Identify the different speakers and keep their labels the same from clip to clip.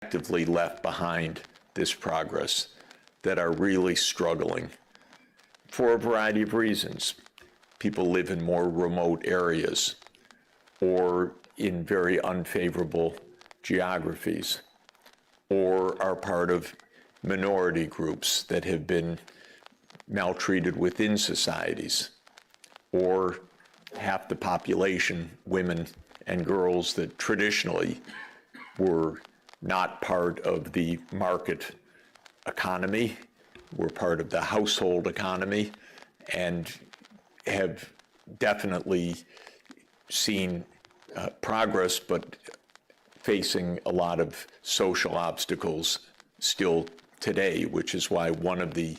Speaker 1: actively left behind this progress that are really struggling for a variety of reasons. People live in more remote areas or in very unfavorable geographies, or are part of minority groups that have been maltreated within societies, or half the population, women and girls, that traditionally were not part of the market economy, were part of the household economy, and have definitely seen progress, but facing a lot of social obstacles still today, which is why one of the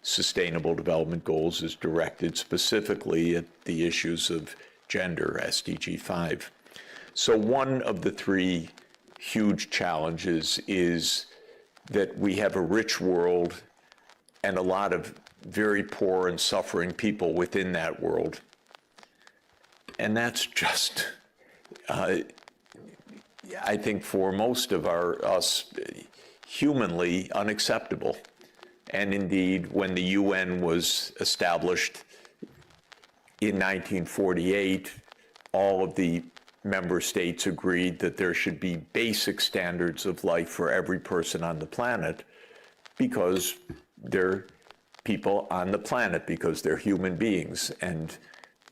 Speaker 1: Sustainable Development Goals is directed specifically at the issues of gender, SDG 5. So one of the three huge challenges is that we have a rich world and a lot of very poor and suffering people within that world. And that's just, I think for most of us, humanly unacceptable. And indeed, when the UN was established in 1948, all of the member states agreed that there should be basic standards of life for every person on the planet, because they're people on the planet, because they're human beings, and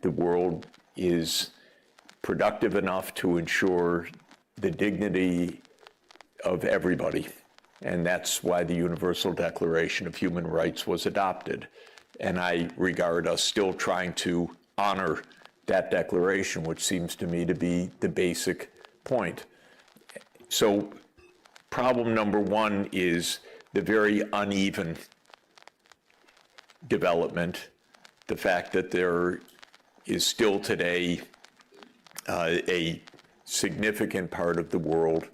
Speaker 1: the world is productive enough to ensure the dignity of everybody. And that's why the Universal Declaration of Human Rights was adopted. And I regard us still trying to honor that declaration, which seems to me to be the basic point. So problem number one is the very uneven development, the fact that there is still today a significant part of the world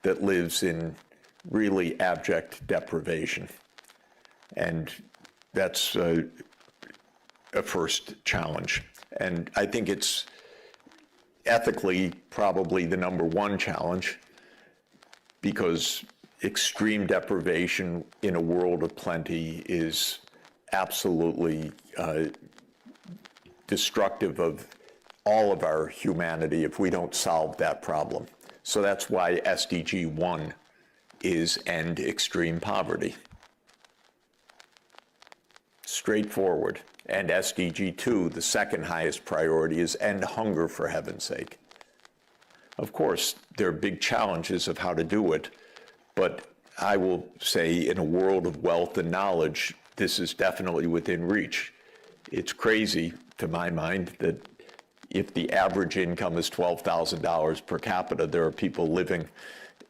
Speaker 1: that lives in really abject deprivation. And that's a first challenge. And I think it's ethically probably the number one challenge, because extreme deprivation in a world of plenty is absolutely destructive of all of our humanity if we don't solve that problem. So that's why SDG 1 is end extreme poverty. Straightforward. And SDG 2, the second highest priority, is end hunger, for heaven's sake. Of course, there are big challenges of how to do it, but I will say in a world of wealth and knowledge, this is definitely within reach. It's crazy, to my mind, that if the average income is $12,000 per capita, there are people living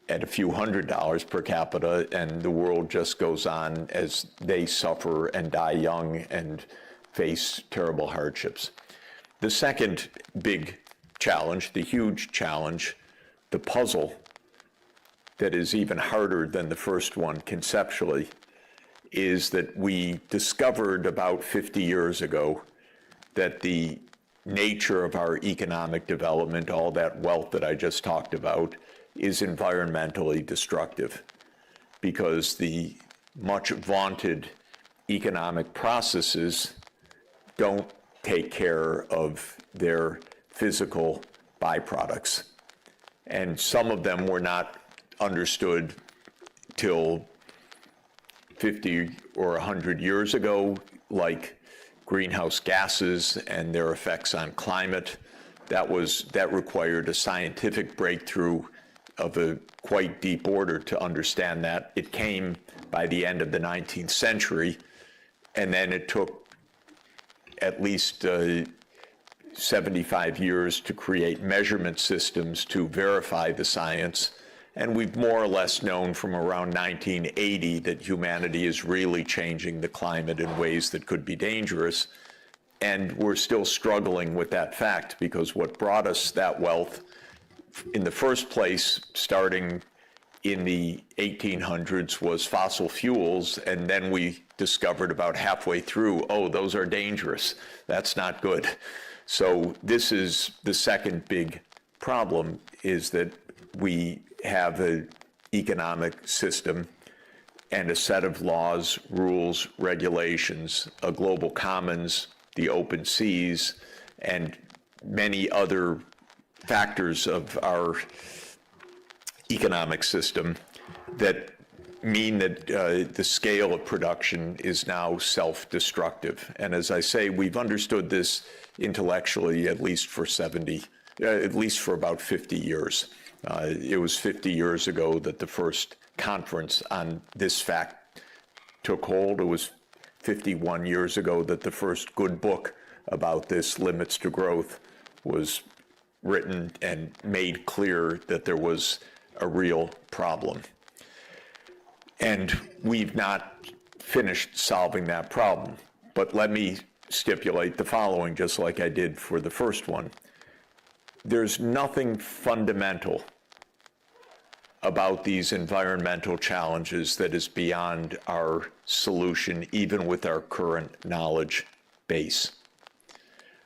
Speaker 1: at a few $100s per capita, and the world just goes on as they suffer and die young and face terrible hardships. The second big challenge, the huge challenge, the puzzle that is even harder than the first one conceptually, is that we discovered about 50 years ago that the nature of our economic development, all that wealth that I just talked about, is environmentally destructive, because the much vaunted economic processes don't take care of their physical byproducts. And some of them were not understood till 50 or 100 years ago, like greenhouse gases and their effects on climate. That required a scientific breakthrough of a quite deep order to understand that. It came by the end of the 19th century, and then it took at least 75 years to create measurement systems to verify the science. And we've more or less known from around 1980 that humanity is really changing the climate in ways that could be dangerous. And we're still struggling with that fact, because what brought us that wealth in the first place, starting in the 1800s, was fossil fuels. And then we discovered about halfway through, oh, those are dangerous. That's not good. So this is the second big problem, is that we have a economic system and a set of laws, rules, regulations, a global commons, the open seas, and many other factors of our economic system that mean that the scale of production is now self-destructive. And as I say, we've understood this intellectually at least for about 50 years. It was 50 years ago that the first conference on this fact took hold. It was 51 years ago that the first good book about this, Limits to Growth, was written and made clear that there was a real problem. And we've not finished solving that problem. But let me stipulate the following, just like I did for the first one. There's nothing fundamental about these environmental challenges that is beyond our solution, even with our current knowledge base.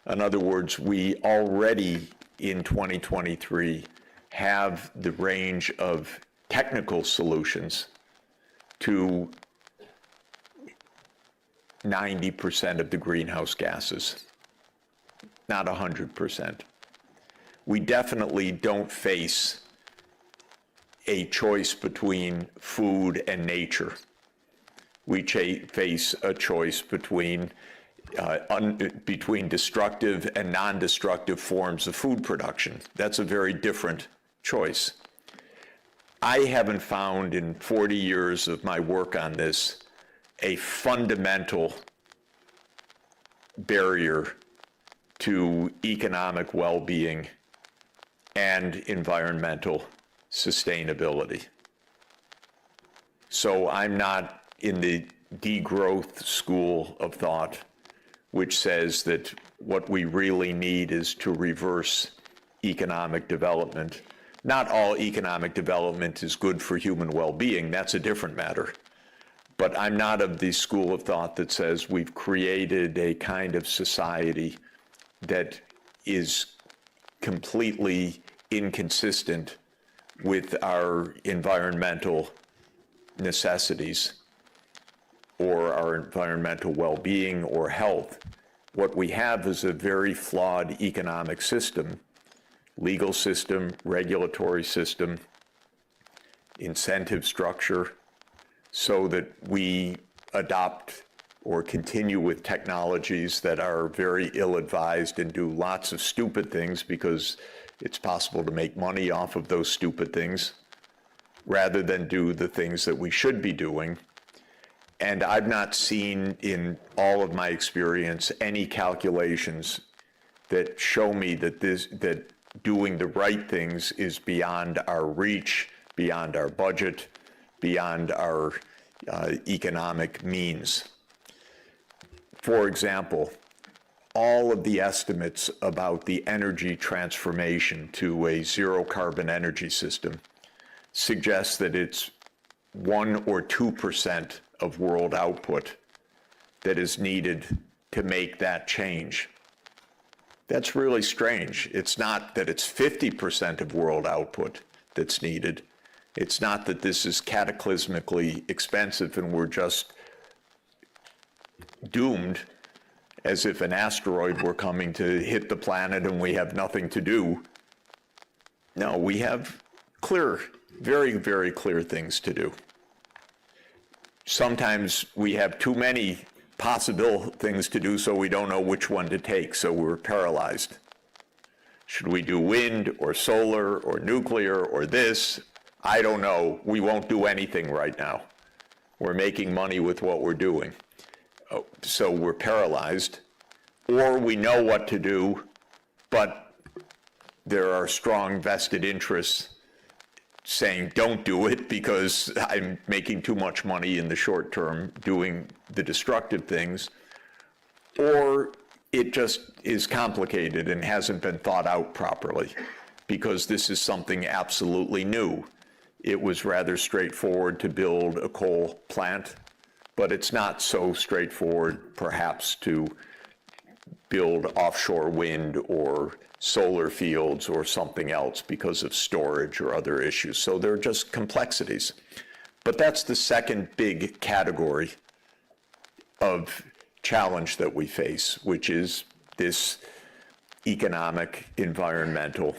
Speaker 1: In other words, we already in 2023 have the range of technical solutions to 90% of the greenhouse gases, not 100%. We definitely don't face a choice between food and nature. We face a choice between destructive and non-destructive forms of food production. That's a very different choice. I haven't found in 40 years of my work on this a fundamental barrier to economic well-being and environmental sustainability. So I'm not in the degrowth school of thought, which says that what we really need is to reverse economic development. Not all economic development is good for human well-being. That's a different matter. But I'm not of the school of thought that says we've created a kind of society that is completely inconsistent with our environmental necessities or our environmental well-being or health. What we have is a very flawed economic system, legal system, regulatory system, incentive structure, so that we adopt or continue with technologies that are very ill-advised and do lots of stupid things because it's possible to make money off of those stupid things rather than do the things that we should be doing. And I've not seen in all of my experience any calculations that show me that doing the right things is beyond our reach, beyond our budget, beyond our economic means. For example, all of the estimates about the energy transformation to a zero carbon energy system suggest that it's 1 or 2% of world output that is needed to make that change. That's really strange. It's not that it's 50% of world output that's needed. It's not that this is cataclysmically expensive and we're just doomed as if an asteroid were coming to hit the planet and we have nothing to do. No, we have clear, very, very clear things to do. Sometimes we have too many possible things to do, so we don't know which one to take, so we're paralyzed. Should we do wind or solar or nuclear or this? I don't know. We won't do anything right now. We're making money with what we're doing. So we're paralyzed, or we know what to do, but there are strong vested interests saying don't do it because I'm making too much money in the short term doing the destructive things, or it just is complicated and hasn't been thought out properly because this is something absolutely new. It was rather straightforward to build a coal plant, but it's not so straightforward perhaps to build offshore wind or solar fields or something else because of storage or other issues. So there are just complexities. But that's the second big category of challenge that we face, which is this economic, environmental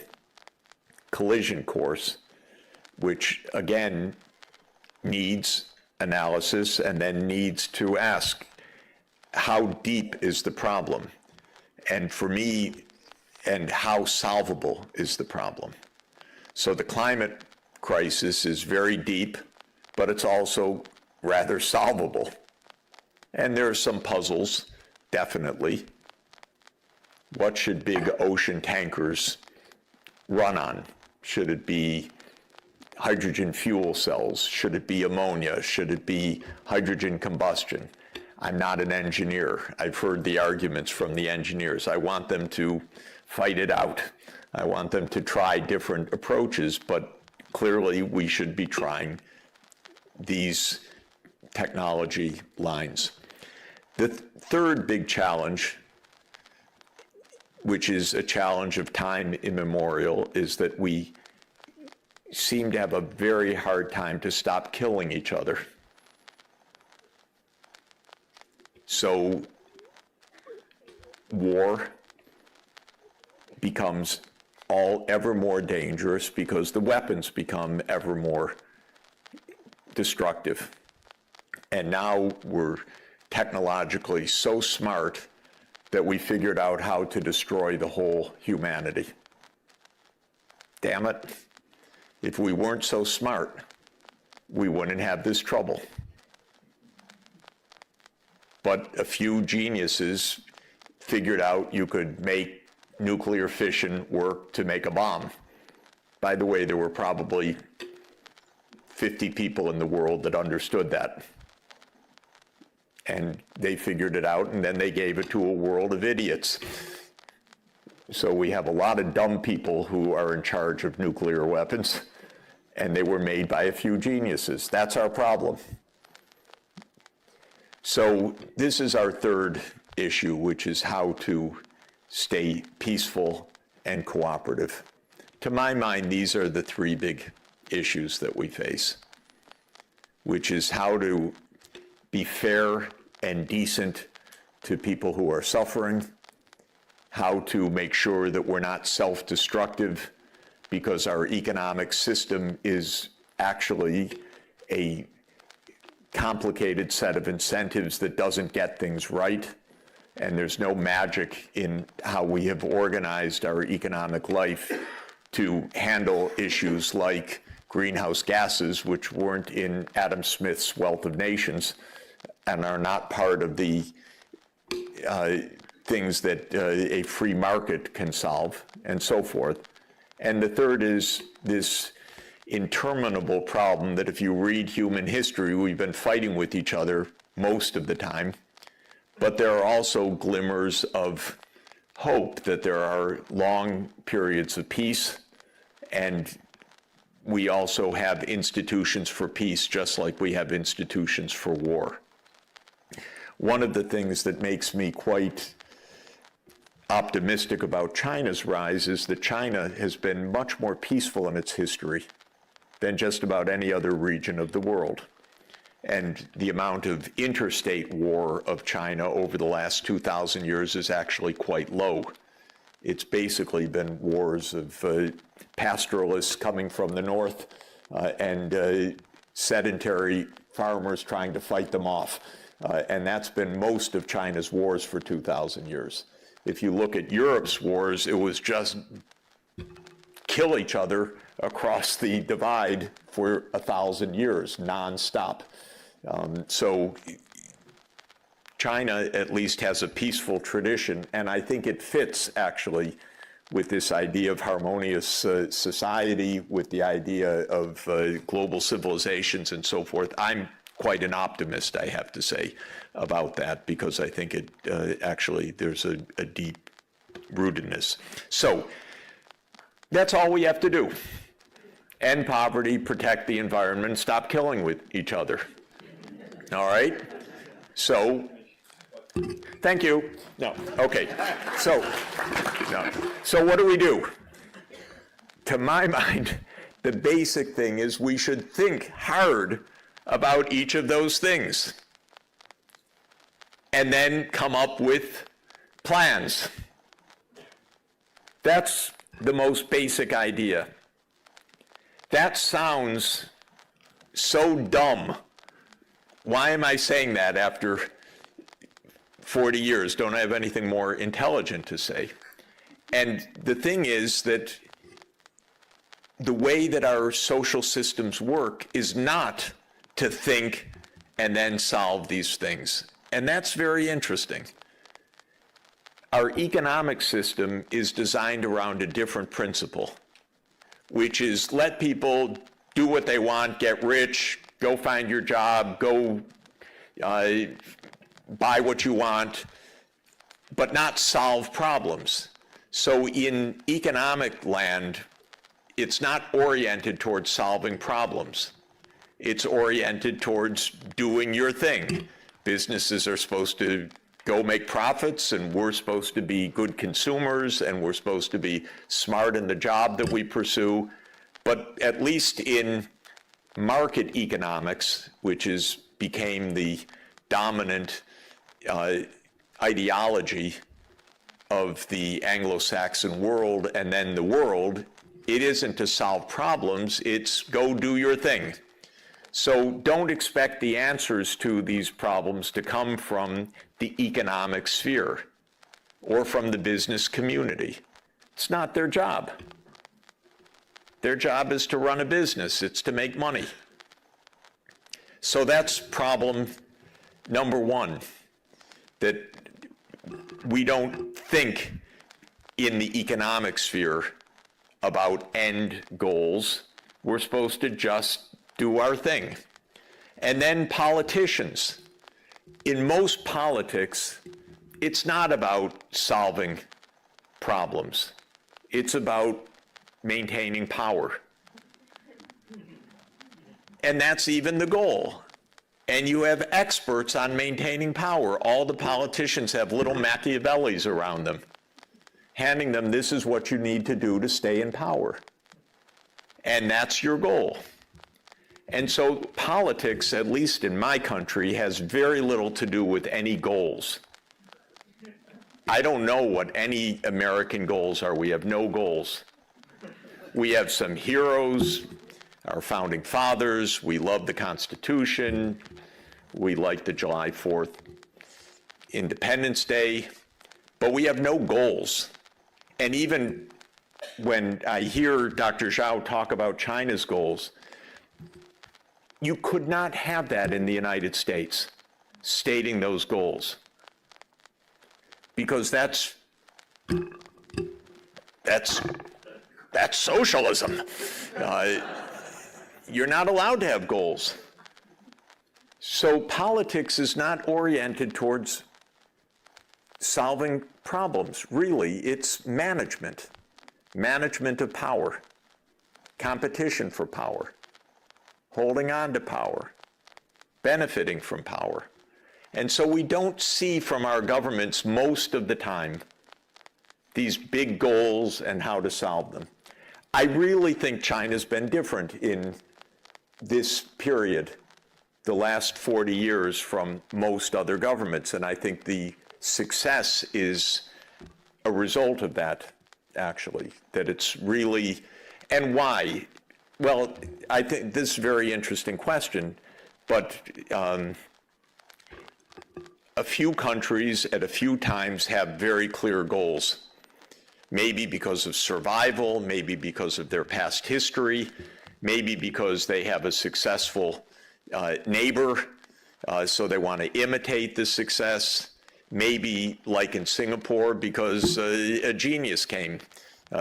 Speaker 1: collision course, which again needs analysis and then needs to ask, how deep is the problem? And for me, and how solvable is the problem? So the climate crisis is very deep, but it's also rather solvable. And there are some puzzles, definitely. What should big ocean tankers run on? Should it be hydrogen fuel cells? Should it be ammonia? Should it be hydrogen combustion? I'm not an engineer. I've heard the arguments from the engineers. I want them to fight it out. I want them to try different approaches, but clearly we should be trying these technology lines. The third big challenge, which is a challenge of time immemorial, is that we seem to have a very hard time to stop killing each other. So war becomes ever more dangerous because the weapons become ever more destructive. And now we're technologically so smart that we figured out how to destroy the whole humanity. Damn it. If we weren't so smart, we wouldn't have this trouble. But a few geniuses figured out you could make nuclear fission work to make a bomb. By the way, there were probably 50 people in the world that understood that. And they figured it out, and then they gave it to a world of idiots. So we have a lot of dumb people who are in charge of nuclear weapons, and they were made by a few geniuses. That's our problem. So this is our third issue, which is how to stay peaceful and cooperative. To my mind, these are the three big issues that we face, which is how to be fair and decent to people who are suffering, how to make sure that we're not self-destructive because our economic system is actually a complicated set of incentives that doesn't get things right, and there's no magic in how we have organized our economic life to handle issues like greenhouse gases, which weren't in Adam Smith's Wealth of Nations and are not part of the things that a free market can solve, and so forth. And the third is this interminable problem that if you read human history, we've been fighting with each other most of the time, but there are also glimmers of hope that there are long periods of peace, and we also have institutions for peace just like we have institutions for war. One of the things that makes me quite optimistic about China's rise is that China has been much more peaceful in its history than just about any other region of the world. And the amount of interstate war of China over the last 2,000 years is actually quite low. It's basically been wars of pastoralists coming from the north and sedentary farmers trying to fight them off. And that's been most of China's wars for 2,000 years. If you look at Europe's wars, it was just kill each other across the divide for 1,000 years, nonstop. So China at least has a peaceful tradition, and I think it fits actually with this idea of harmonious society, with the idea of global civilizations and so forth. I'm quite an optimist, I have to say, about that, because I think it actually there's a deep rootedness. So that's all we have to do. End poverty, protect the environment, stop killing with each other. All right? So Thank you. No, okay. So, no. So what do? To my mind, the basic thing is we should think hard about each of those things and then come up with plans. That's the most basic idea. That sounds so dumb. Why am I saying that after 40 years? Don't I have anything more intelligent to say? And the thing is that the way that our social systems work is not to think and then solve these things. And that's very interesting. Our economic system is designed around a different principle, which is let people do what they want, get rich, go find your job, go buy what you want, but not solve problems. So in economic land, it's not oriented towards solving problems. It's oriented towards doing your thing. Businesses are supposed to go make profits, and we're supposed to be good consumers, and we're supposed to be smart in the job that we pursue. But at least in market economics, which became the dominant ideology of the Anglo-Saxon world and then the world, it isn't to solve problems, it's go do your thing. So don't expect the answers to these problems to come from the economic sphere or from the business community. It's not their job. Their job is to run a business, it's to make money. So that's problem number one, that we don't think in the economic sphere about end goals. We're supposed to just do our thing. And then politicians. In most politics, it's not about solving problems. It's about maintaining power. And that's even the goal. And you have experts on maintaining power. All the politicians have little Machiavellis around them, handing them, this is what you need to do to stay in power. And that's your goal. And so politics, at least in my country, has very little to do with any goals. I don't know what any American goals are. We have no goals. We have some heroes, our founding fathers. We love the Constitution. We like the July 4th Independence Day. But we have no goals. And even when I hear Dr. Zhao talk about China's goals, you could not have that in the United States, stating those goals. Because that's socialism. You're not allowed to have goals. So politics is not oriented towards solving problems, really. It's management of power, competition for power, holding on to power, benefiting from power. And so we don't see from our governments most of the time these big goals and how to solve them. I really think China's been different in this period, the last 40 years, from most other governments. And I think the success is a result of that, actually, that it's really, and why? Well, I think this is a very interesting question, but a few countries at a few times have very clear goals. Maybe because of survival, maybe because of their past history, maybe because they have a successful neighbor, so they want to imitate the success. Maybe, like in Singapore, because a genius came,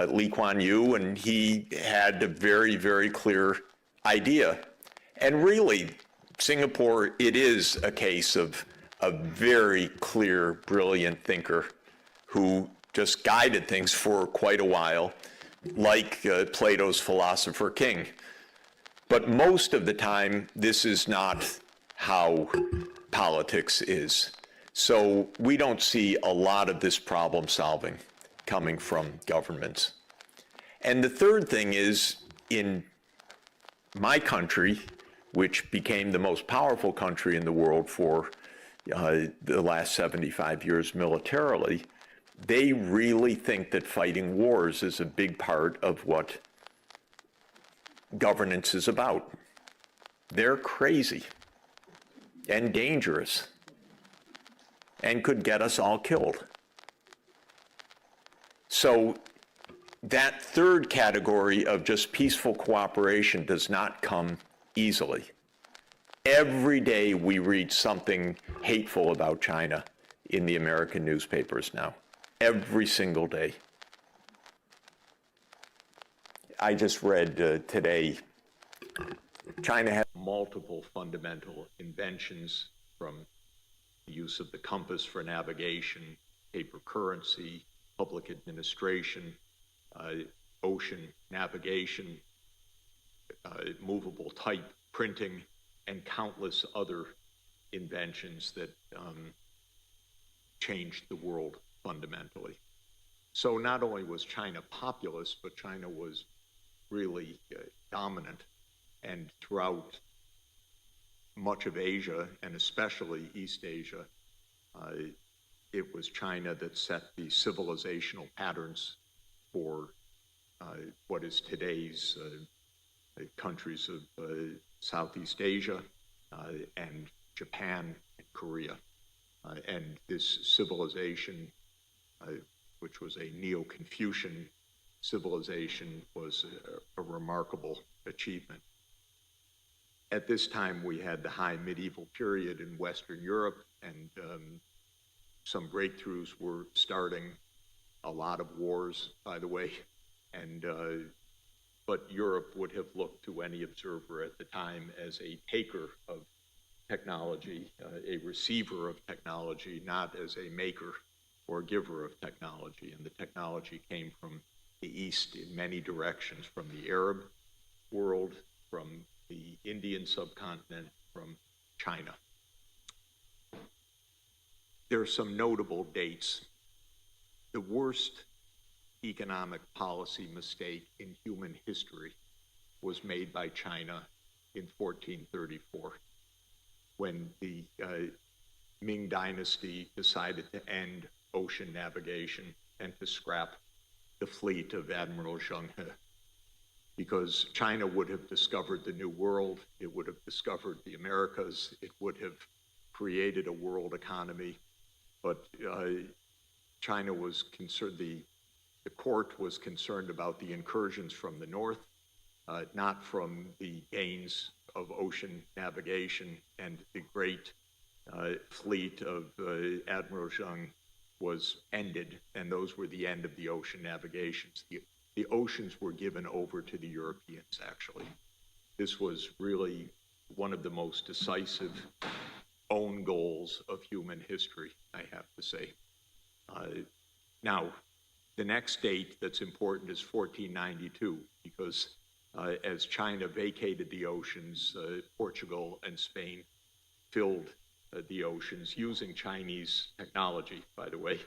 Speaker 1: Lee Kuan Yew, and he had a very, very clear idea. And really, Singapore, it is a case of a very clear, brilliant thinker who just guided things for quite a while, like Plato's philosopher king. But most of the time, this is not how politics is. So we don't see a lot of this problem solving coming from governments. And the third thing is, in my country, which became the most powerful country in the world for the last 75 years militarily, they really think that fighting wars is a big part of what governance is about. They're crazy and dangerous and could get us all killed. So that third category of just peaceful cooperation does not come easily. Every day we read something hateful about China in the American newspapers now. Every single day. I just read today, China has multiple fundamental inventions, from the use of the compass for navigation, paper currency, public administration, ocean navigation, movable type printing, and countless other inventions that changed the world fundamentally. So not only was China populous, but China was really dominant. And throughout much of Asia, and especially East Asia, it was China that set the civilizational patterns for what is today's countries of Southeast Asia and Japan and Korea. And this civilization, which was a Neo-Confucian civilization, was a remarkable achievement. At this time, we had the high medieval period in Western Europe, and some breakthroughs were starting, a lot of wars, by the way, and but Europe would have looked to any observer at the time as a taker of technology, a receiver of technology, not as a maker or giver of technology. And the technology came from the East in many directions, from the Arab world, from the Indian subcontinent, from China. There are some notable dates. The worst economic policy mistake in human history was made by China in 1434, when the Ming Dynasty decided to end ocean navigation and to scrap the fleet of Admiral Zheng He. Because China would have discovered the New World, it would have discovered the Americas, it would have created a world economy, but China was concerned, the court was concerned about the incursions from the north, not from the gains of ocean navigation, and the great fleet of Admiral Zheng was ended, and those were the end of the ocean navigations. The oceans were given over to the Europeans, actually. This was really one of the most decisive own goals of human history, I have to say. Now, the next date that's important is 1492, because as China vacated the oceans, Portugal and Spain filled the oceans using Chinese technology, by the way,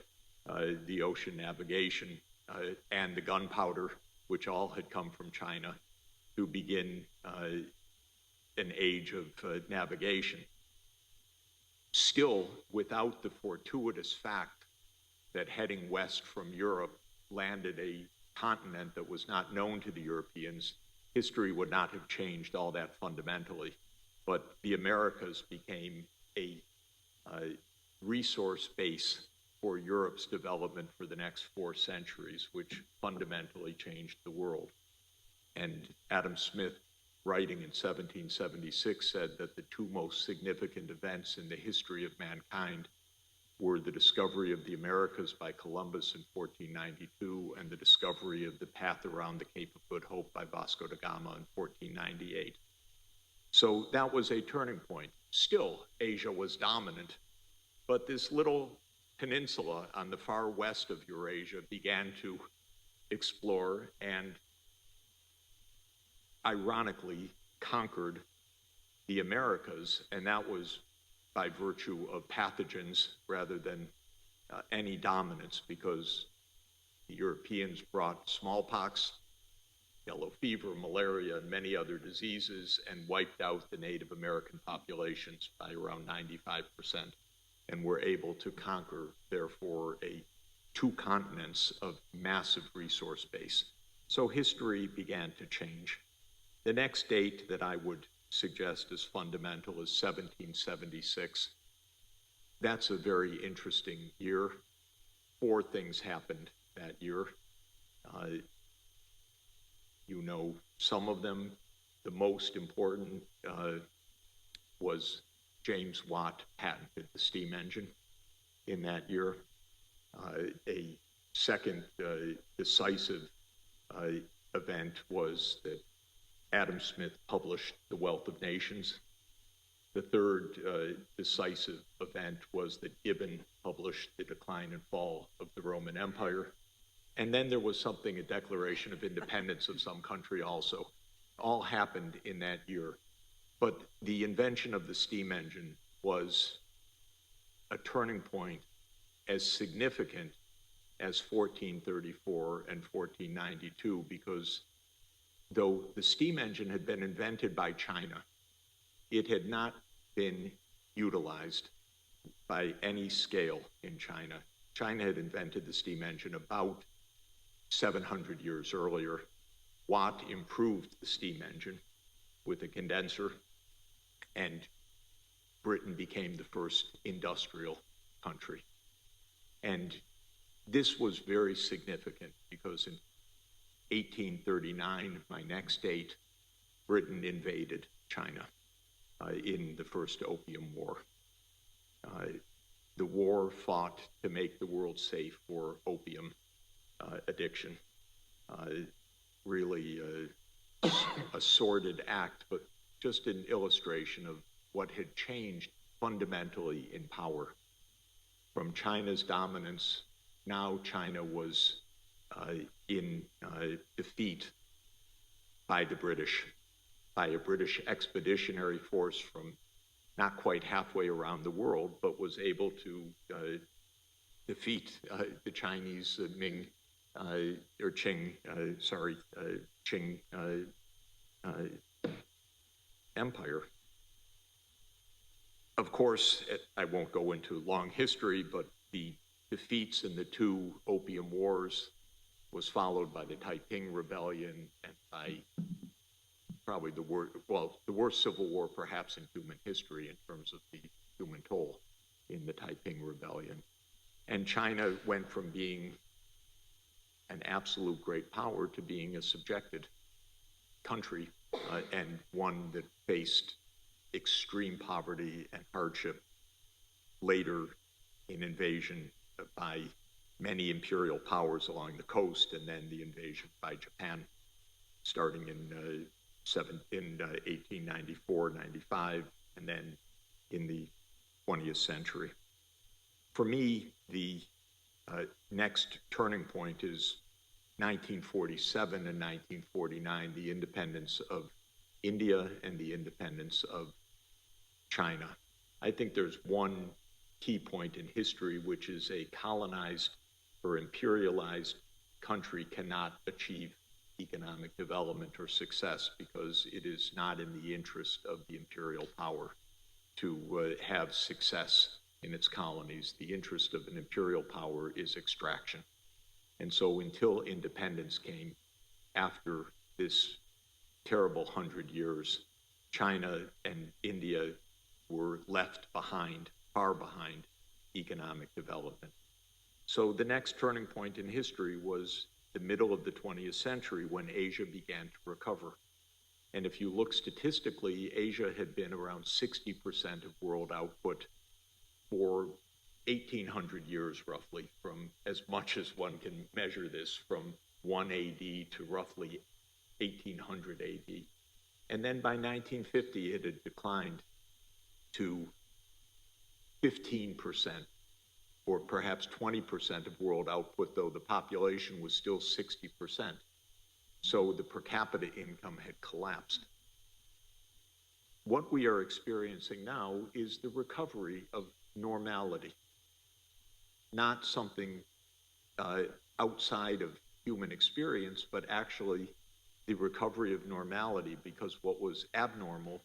Speaker 1: the ocean navigation and the gunpowder, which all had come from China, to begin an age of navigation. Still, without the fortuitous fact that heading west from Europe landed a continent that was not known to the Europeans, history would not have changed all that fundamentally. But the Americas became a resource base for Europe's development for the next 4 centuries, which fundamentally changed the world. And Adam Smith, writing in 1776, said that the 2 most significant events in the history of mankind were the discovery of the Americas by Columbus in 1492 and the discovery of the path around the Cape of Good Hope by Vasco da Gama in 1498. So that was a turning point. Still, Asia was dominant, but this little peninsula on the far west of Eurasia began to explore and ironically conquered the Americas, and that was by virtue of pathogens rather than any dominance, because the Europeans brought smallpox, yellow fever, malaria, and many other diseases, and wiped out the Native American populations by around 95%, and were able to conquer, therefore, two continents of massive resource base. So history began to change. The next date that I would suggest is fundamental is 1776. That's a very interesting year. 4 things happened that year. You know some of them. The most important was James Watt patented the steam engine in that year. A second decisive event was that Adam Smith published The Wealth of Nations. The third decisive event was that Gibbon published The Decline and Fall of the Roman Empire. And then there was something, a Declaration of Independence of some country also. All happened in that year. But the invention of the steam engine was a turning point as significant as 1434 and 1492, because though the steam engine had been invented by China, it had not been utilized by any scale in China. China had invented the steam engine about 700 years earlier. Watt improved the steam engine with a condenser, and Britain became the first industrial country. And this was very significant because in 1839, my next date, Britain invaded China in the First Opium War. The war fought to make the world safe for opium addiction. Really a sordid act, but just an illustration of what had changed fundamentally in power. From China's dominance, now China was in defeat by the British, by a British expeditionary force from not quite halfway around the world, but was able to defeat the Chinese Ming or Qing, Qing Empire. Of course, I won't go into long history, but the defeats in the 2 Opium Wars was followed by the Taiping Rebellion and by probably the worst civil war perhaps in human history in terms of the human toll in the Taiping Rebellion. And China went from being an absolute great power to being a subjected country, and one that faced extreme poverty and hardship later in invasion by many imperial powers along the coast, and then the invasion by Japan starting in 1894, 95, and then in the 20th century. For me, the next turning point is 1947 and 1949, the independence of India and the independence of China. I think there's one key point in history, which is a colonized or imperialized country cannot achieve economic development or success because it is not in the interest of the imperial power to have success in its colonies. The interest of an imperial power is extraction. And so until independence came after this terrible 100 years, China and India were left behind, far behind economic development. So the next turning point in history was the middle of the 20th century when Asia began to recover. And if you look statistically, Asia had been around 60% of world output for 1,800 years roughly, from as much as one can measure this, from 1 AD to roughly 1800 AD. And then by 1950, it had declined to 15%, or perhaps 20% of world output, though the population was still 60%. So the per capita income had collapsed. what we are experiencing now is the recovery of normality, not something outside of human experience, but actually the recovery of normality, because what was abnormal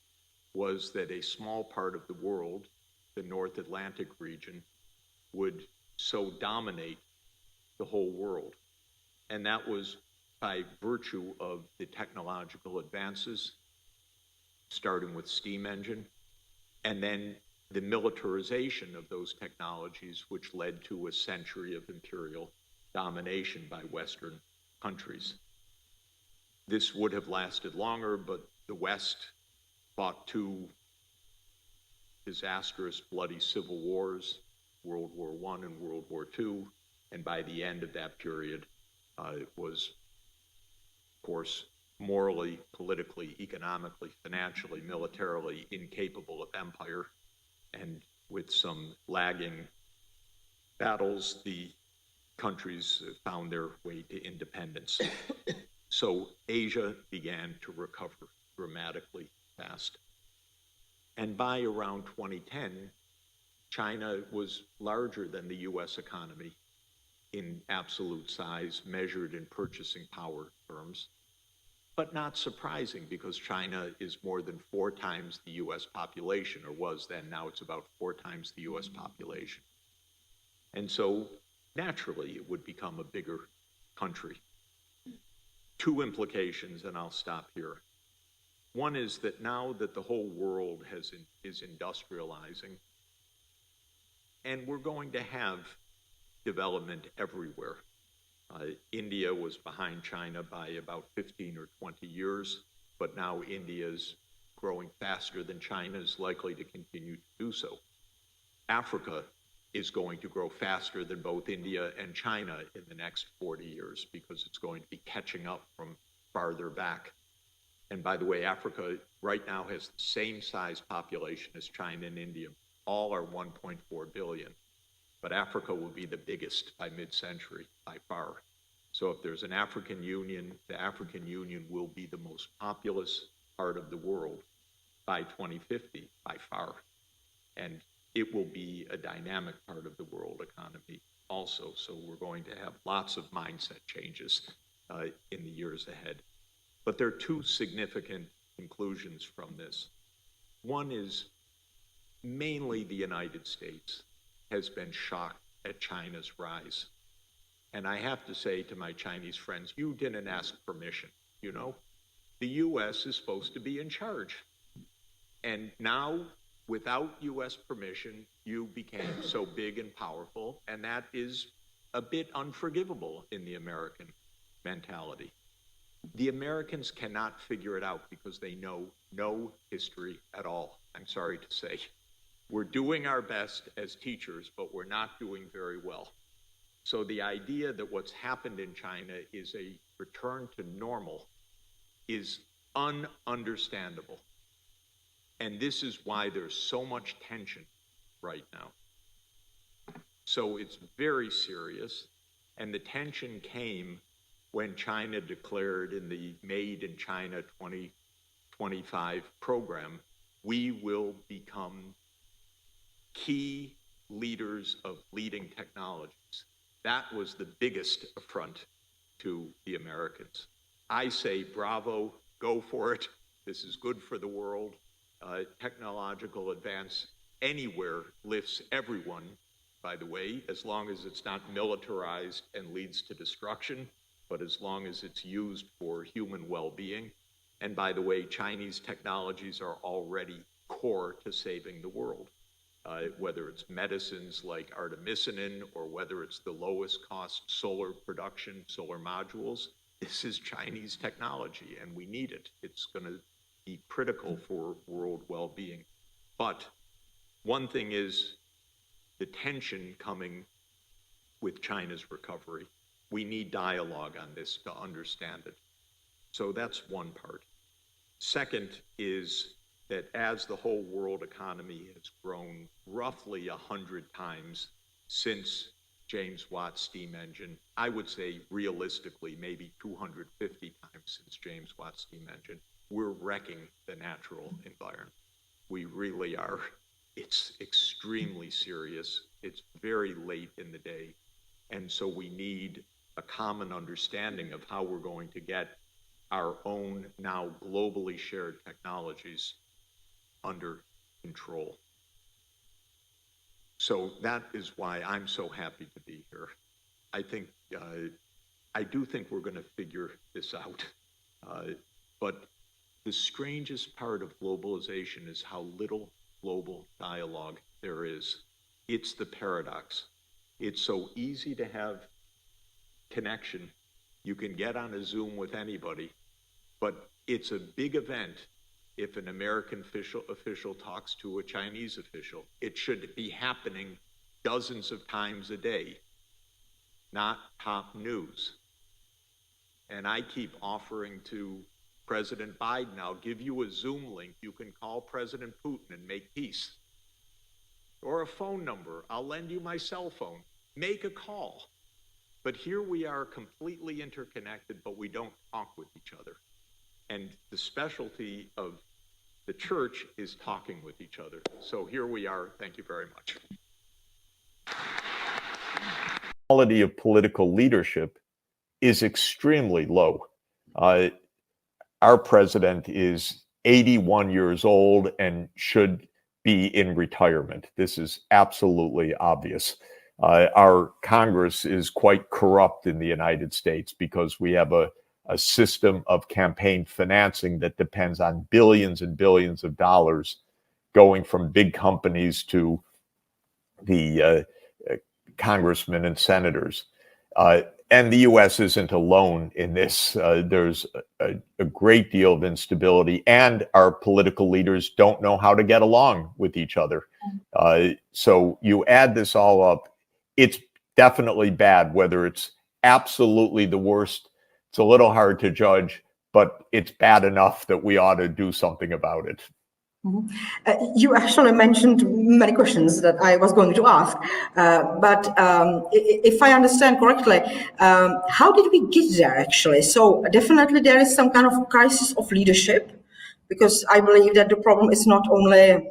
Speaker 1: was that a small part of the world, the North Atlantic region, would so dominate the whole world. And that was by virtue of the technological advances, starting with steam engine, and then the militarization of those technologies, which led to a century of imperial domination by Western countries. This would have lasted longer, but the West fought two disastrous, bloody civil wars, World War I and World War II, and by the end of that period, it was, of course, morally, politically, economically, financially, militarily incapable of empire, and with some lagging battles, the countries found their way to independence. So Asia began to recover dramatically fast. And by around 2010, China was larger than the US economy in absolute size, measured in purchasing power terms, but not surprising because China is more than 4 times the US population, or was then. Now it's about 4 times the US population. And so naturally it would become a bigger country. 2 implications, and I'll stop here. One is that now that the whole world is industrializing, and we're going to have development everywhere. India was behind China by about 15 or 20 years, but now India is growing faster than China, is likely to continue to do so. Africa is going to grow faster than both India and China in the next 40 years because it's going to be catching up from farther back. And by the way, Africa right now has the same size population as China and India. All are 1.4 billion. But Africa will be the biggest by mid-century, by far. So if there's an African Union, the African Union will be the most populous part of the world by 2050, by far. And it will be a dynamic part of the world economy also. So we're going to have lots of mindset changes in the years ahead. But there are 2 significant conclusions from this. One is mainly the United States has been shocked at China's rise. And I have to say to my Chinese friends, you didn't ask permission, you know? The US is supposed to be in charge. And now, without US permission, you became so big and powerful, and that is a bit unforgivable in the American mentality. The Americans cannot figure it out because they know no history at all, I'm sorry to say. We're doing our best as teachers, but we're not doing very well. So the idea that what's happened in China is a return to normal is ununderstandable. And this is why there's so much tension right now. So it's very serious, and the tension came when China declared in the Made in China 2025 program, we will become key leaders of leading technologies. That was the biggest affront to the Americans. I say, bravo, go for it. This is good for the world. Technological advance anywhere lifts everyone, by the way, as long as it's not militarized and leads to destruction, but as long as it's used for human well-being. And by the way, Chinese technologies are already core to saving the world. Whether it's medicines like artemisinin or whether it's the lowest cost solar production, solar modules, this is Chinese technology and we need it. It's going to be critical for world well-being. But one thing is the tension coming with China's recovery. We need dialogue on this to understand it. So that's one part. Second is that as the whole world economy has grown roughly 100 times since James Watt's steam engine, I would say realistically maybe 250 times since James Watt's steam engine, we're wrecking the natural environment. We really are. It's extremely serious. It's very late in the day. And so we need a common understanding of how we're going to get our own now globally shared technologies under control. So that is why I'm so happy to be here. I do think we're going to figure this out. But the strangest part of globalization is how little global dialogue there is. It's the paradox. It's so easy to have connection. You can get on a Zoom with anybody, but it's a big event if an American official talks to a Chinese official. It should be happening dozens of times a day, not top news. And I keep offering to President Biden, I'll give you a Zoom link. You can call President Putin and make peace. Or a phone number. I'll lend you my cell phone. Make a call. But here we are completely interconnected, but we don't talk with each other. And the specialty of the church is talking with each other. So here we are. Thank you very much. Quality of political leadership is extremely low. Our president is 81 years old and should be in retirement. This is absolutely obvious. Our Congress is quite corrupt in the United States because we have a system of campaign financing that depends on billions and billions of dollars going from big companies to the congressmen and senators. And the U.S. isn't alone in this. There's a great deal of instability, and our political leaders don't know how to get along with each other. So you add this all up, it's definitely bad. Whether it's absolutely the worst, it's a little hard to judge, but it's bad enough that we ought to do something about it.
Speaker 2: You actually mentioned many questions that I was going to ask, but if I understand correctly, how did we get there actually? So definitely there is some kind of crisis of leadership, because I believe that the problem is not only a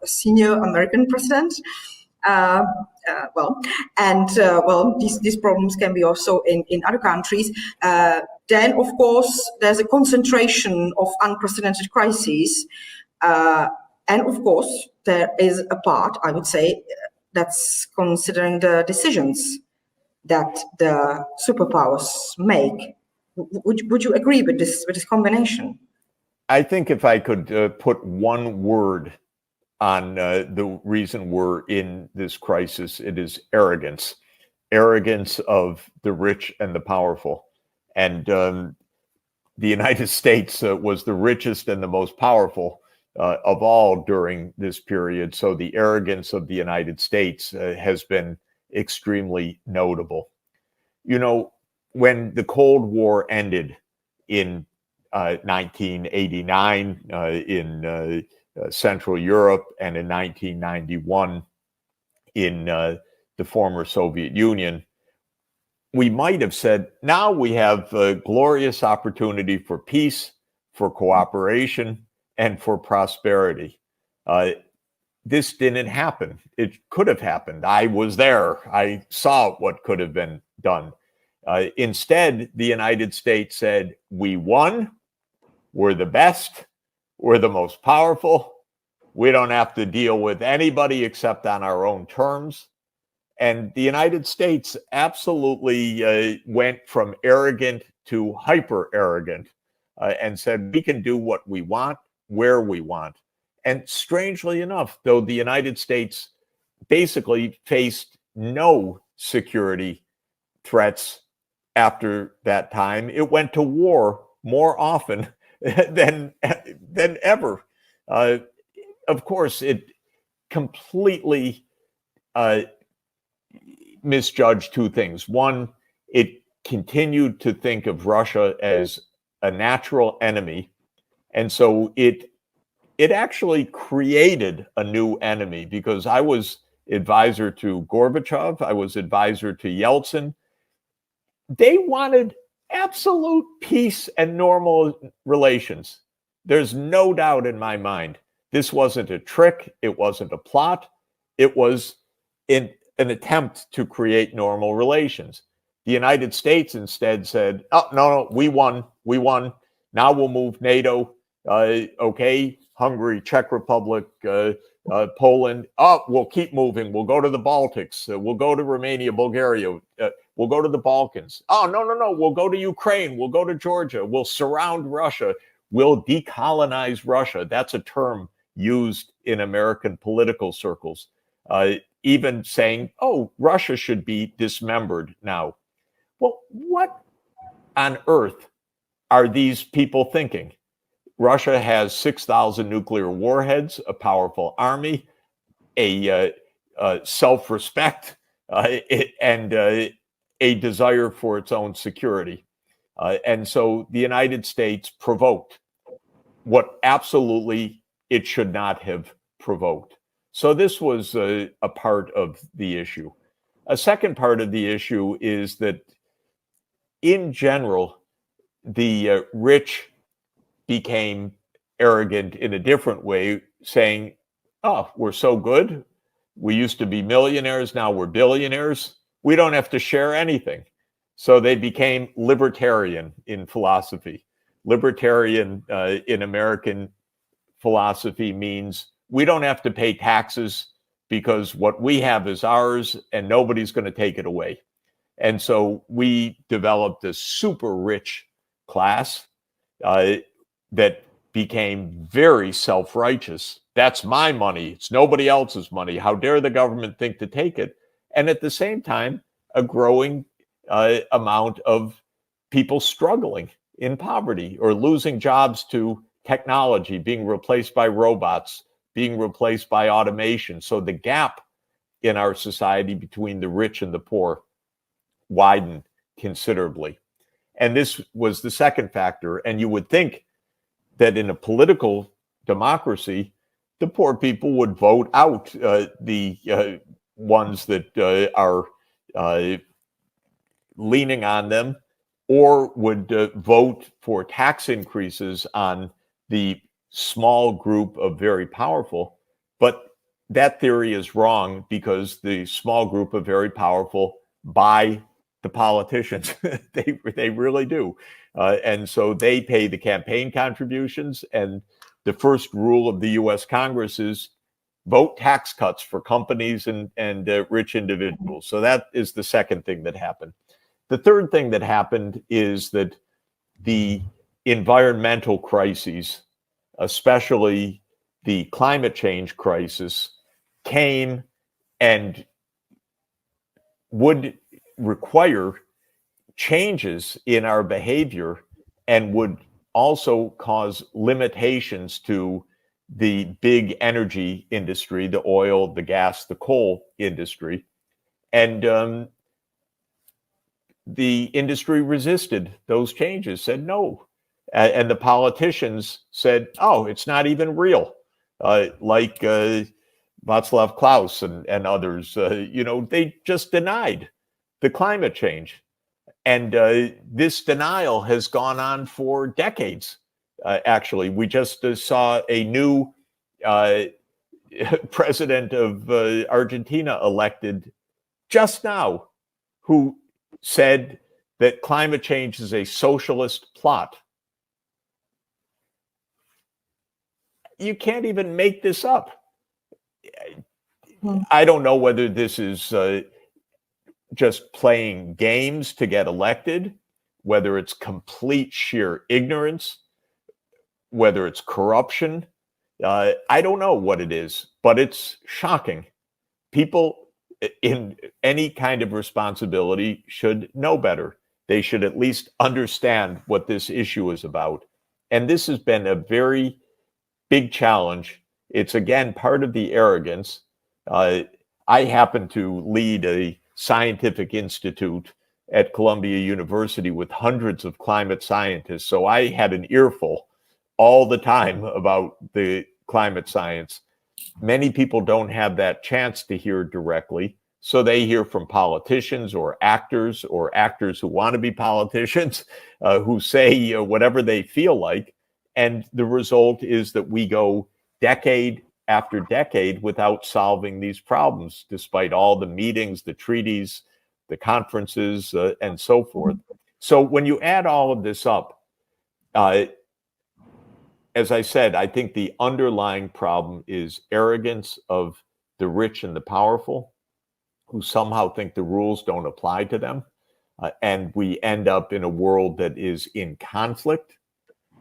Speaker 2: senior American president, these problems can be also in other countries. Then, of course, there's a concentration of unprecedented crises. And of course, there is a part, I would say, that's considering the decisions that the superpowers make. Would you agree with this combination?
Speaker 1: I think if I could put one word on the reason we're in this crisis, it is arrogance. Arrogance of the rich and the powerful. And the United States was the richest and the most powerful of all during this period. So the arrogance of the United States has been extremely notable. You know, when the Cold War ended in 1989 in Central Europe, and in 1991 in the former Soviet Union, we might have said, now we have a glorious opportunity for peace, for cooperation, and for prosperity. This didn't happen. It could have happened. I was there. I saw what could have been done. Instead, the United States said, we won, we're the best, we're the most powerful, we don't have to deal with anybody except on our own terms. And the United States absolutely went from arrogant to hyper arrogant and said, we can do what we want, where we want. And strangely enough, though the United States basically faced no security threats after that time, it went to war more often than ever. Of course, it completely misjudged two things. One, it continued to think of Russia as a natural enemy, and so it actually created a new enemy, because I was advisor to Gorbachev, I was advisor to Yeltsin. They wanted absolute peace and normal relations. There's no doubt in my mind This wasn't a trick. It wasn't a plot. It was an attempt to create normal relations. The United States instead said, oh, no, we won. Now we'll move NATO. Okay, Hungary, Czech Republic, Poland. Oh, we'll keep moving. We'll go to the Baltics. We'll go to Romania, Bulgaria. We'll go to the Balkans. Oh, no. We'll go to Ukraine. We'll go to Georgia. We'll surround Russia. We'll decolonize Russia. That's a term used in American political circles. Even saying, oh, Russia should be dismembered now. Well, what on earth are these people thinking? Russia has 6,000 nuclear warheads, a powerful army, a self-respect, and a desire for its own security. And so the United States provoked what absolutely it should not have provoked. So this was a part of the issue. A second part of the issue is that in general, the rich became arrogant in a different way, saying, oh, we're so good. We used to be millionaires. Now we're billionaires. We don't have to share anything. So they became libertarian in philosophy. Libertarian in American philosophy means we don't have to pay taxes because what we have is ours and nobody's going to take it away. And so we developed a super rich class that became very self-righteous. That's my money. It's nobody else's money. How dare the government think to take it? And at the same time, a growing amount of people struggling in poverty or losing jobs to technology, being replaced by robots, being replaced by automation. So the gap in our society between the rich and the poor widened considerably. And this was the second factor. And you would think that in a political democracy, the poor people would vote out the ones that are leaning on them, or would vote for tax increases on the small group of very powerful. But that theory is wrong because the small group of very powerful buy the politicians. They really do. And so they pay the campaign contributions. And the first rule of the US Congress is vote tax cuts for companies and rich individuals. So that is the second thing that happened. The third thing that happened is that the environmental crises, especially the climate change crisis, came and would require changes in our behavior and would also cause limitations to the big energy industry, the oil, the gas, the coal industry. And the industry resisted those changes, said no. And the politicians said, oh, it's not even real. Like Václav Klaus and others, they just denied the climate change. And this denial has gone on for decades. Actually, we just saw a new president of Argentina elected just now, who said that climate change is a socialist plot. You can't even make this up. I don't know whether this is just playing games to get elected, whether it's complete sheer ignorance, whether it's corruption. I don't know what it is, but it's shocking. People in any kind of responsibility should know better. They should at least understand what this issue is about. And this has been a very big challenge. It's, again, part of the arrogance. I happen to lead a scientific institute at Columbia University with hundreds of climate scientists. So I had an earful all the time about the climate science. Many people don't have that chance to hear directly. So they hear from politicians or actors who want to be politicians, who say whatever they feel like. And the result is that we go decade after decade without solving these problems, despite all the meetings, the treaties, the conferences, and so forth. So when you add all of this up, as I said, I think the underlying problem is arrogance of the rich and the powerful, who somehow think the rules don't apply to them. And we end up in a world that is in conflict.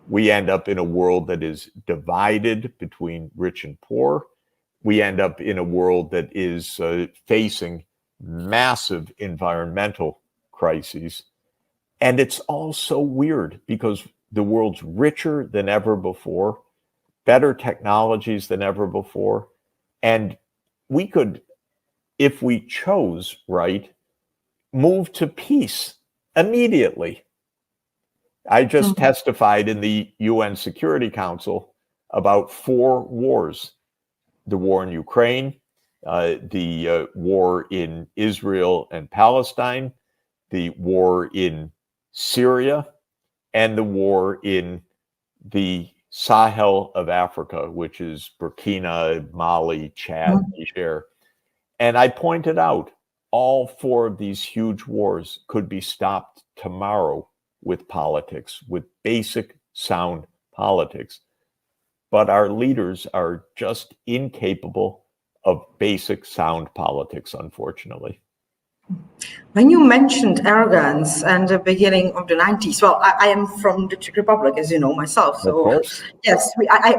Speaker 1: We end up in a world that is divided between rich and poor. We end up in a world that is facing massive environmental crises. And it's all so weird because the world's richer than ever before, better technologies than ever before. And we could, if we chose right, move to peace immediately. I just testified in the UN Security Council about 4 wars: the war in Ukraine, the war in Israel and Palestine, the war in Syria, and the war in the Sahel of Africa, which is Burkina, Mali, Chad, Niger. And I pointed out all 4 of these huge wars could be stopped tomorrow with politics, with basic sound politics. But our leaders are just incapable of basic sound politics, unfortunately.
Speaker 2: When you mentioned arrogance and the beginning of the 90s, well, I am from the Czech Republic, as you know, myself. So,
Speaker 1: of course.
Speaker 2: Yes,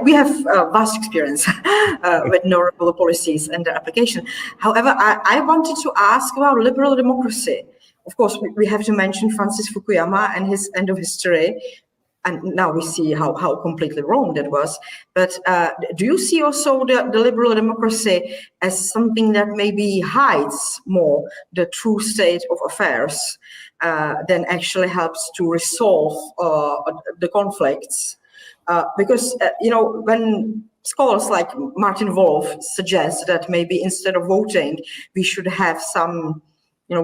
Speaker 2: we have vast experience with neoliberal policies and their application. However, I wanted to ask about liberal democracy. Of course, we have to mention Francis Fukuyama and his end of history. And now we see how completely wrong that was. But do you see also the liberal democracy as something that maybe hides more the true state of affairs than actually helps to resolve the conflicts? Because, when scholars like Martin Wolf suggest that maybe instead of voting, we should have some,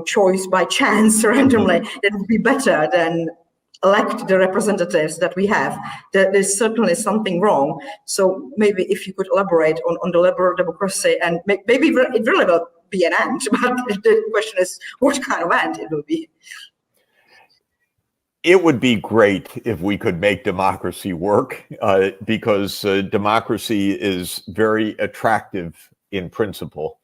Speaker 2: choice by chance randomly, that would be better than elect the representatives that we have. There's certainly something wrong. So maybe if you could elaborate on the liberal democracy, and maybe it really will be an end, but the question is what kind of end it will be.
Speaker 1: It would be great if we could make democracy work, because democracy is very attractive in principle.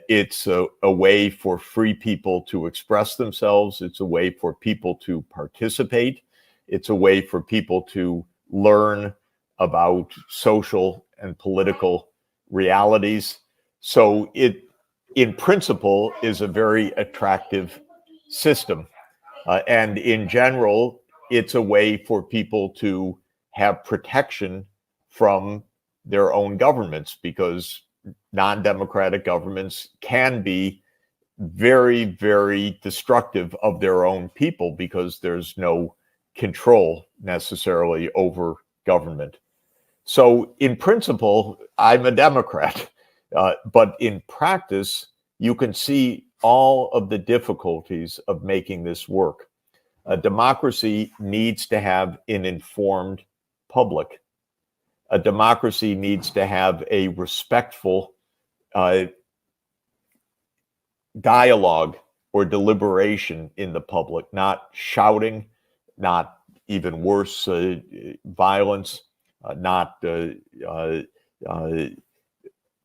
Speaker 1: It's a way for free people to express themselves. It's a way for people to participate. It's a way for people to learn about social and political realities. So it, in principle, is a very attractive system. And in general, it's a way for people to have protection from their own governments, because non-democratic governments can be very, very destructive of their own people because there's no control necessarily over government. So in principle, I'm a Democrat, but in practice, you can see all of the difficulties of making this work. A democracy needs to have an informed public. A democracy needs to have a respectful dialogue or deliberation in the public, not shouting, not even worse, violence, not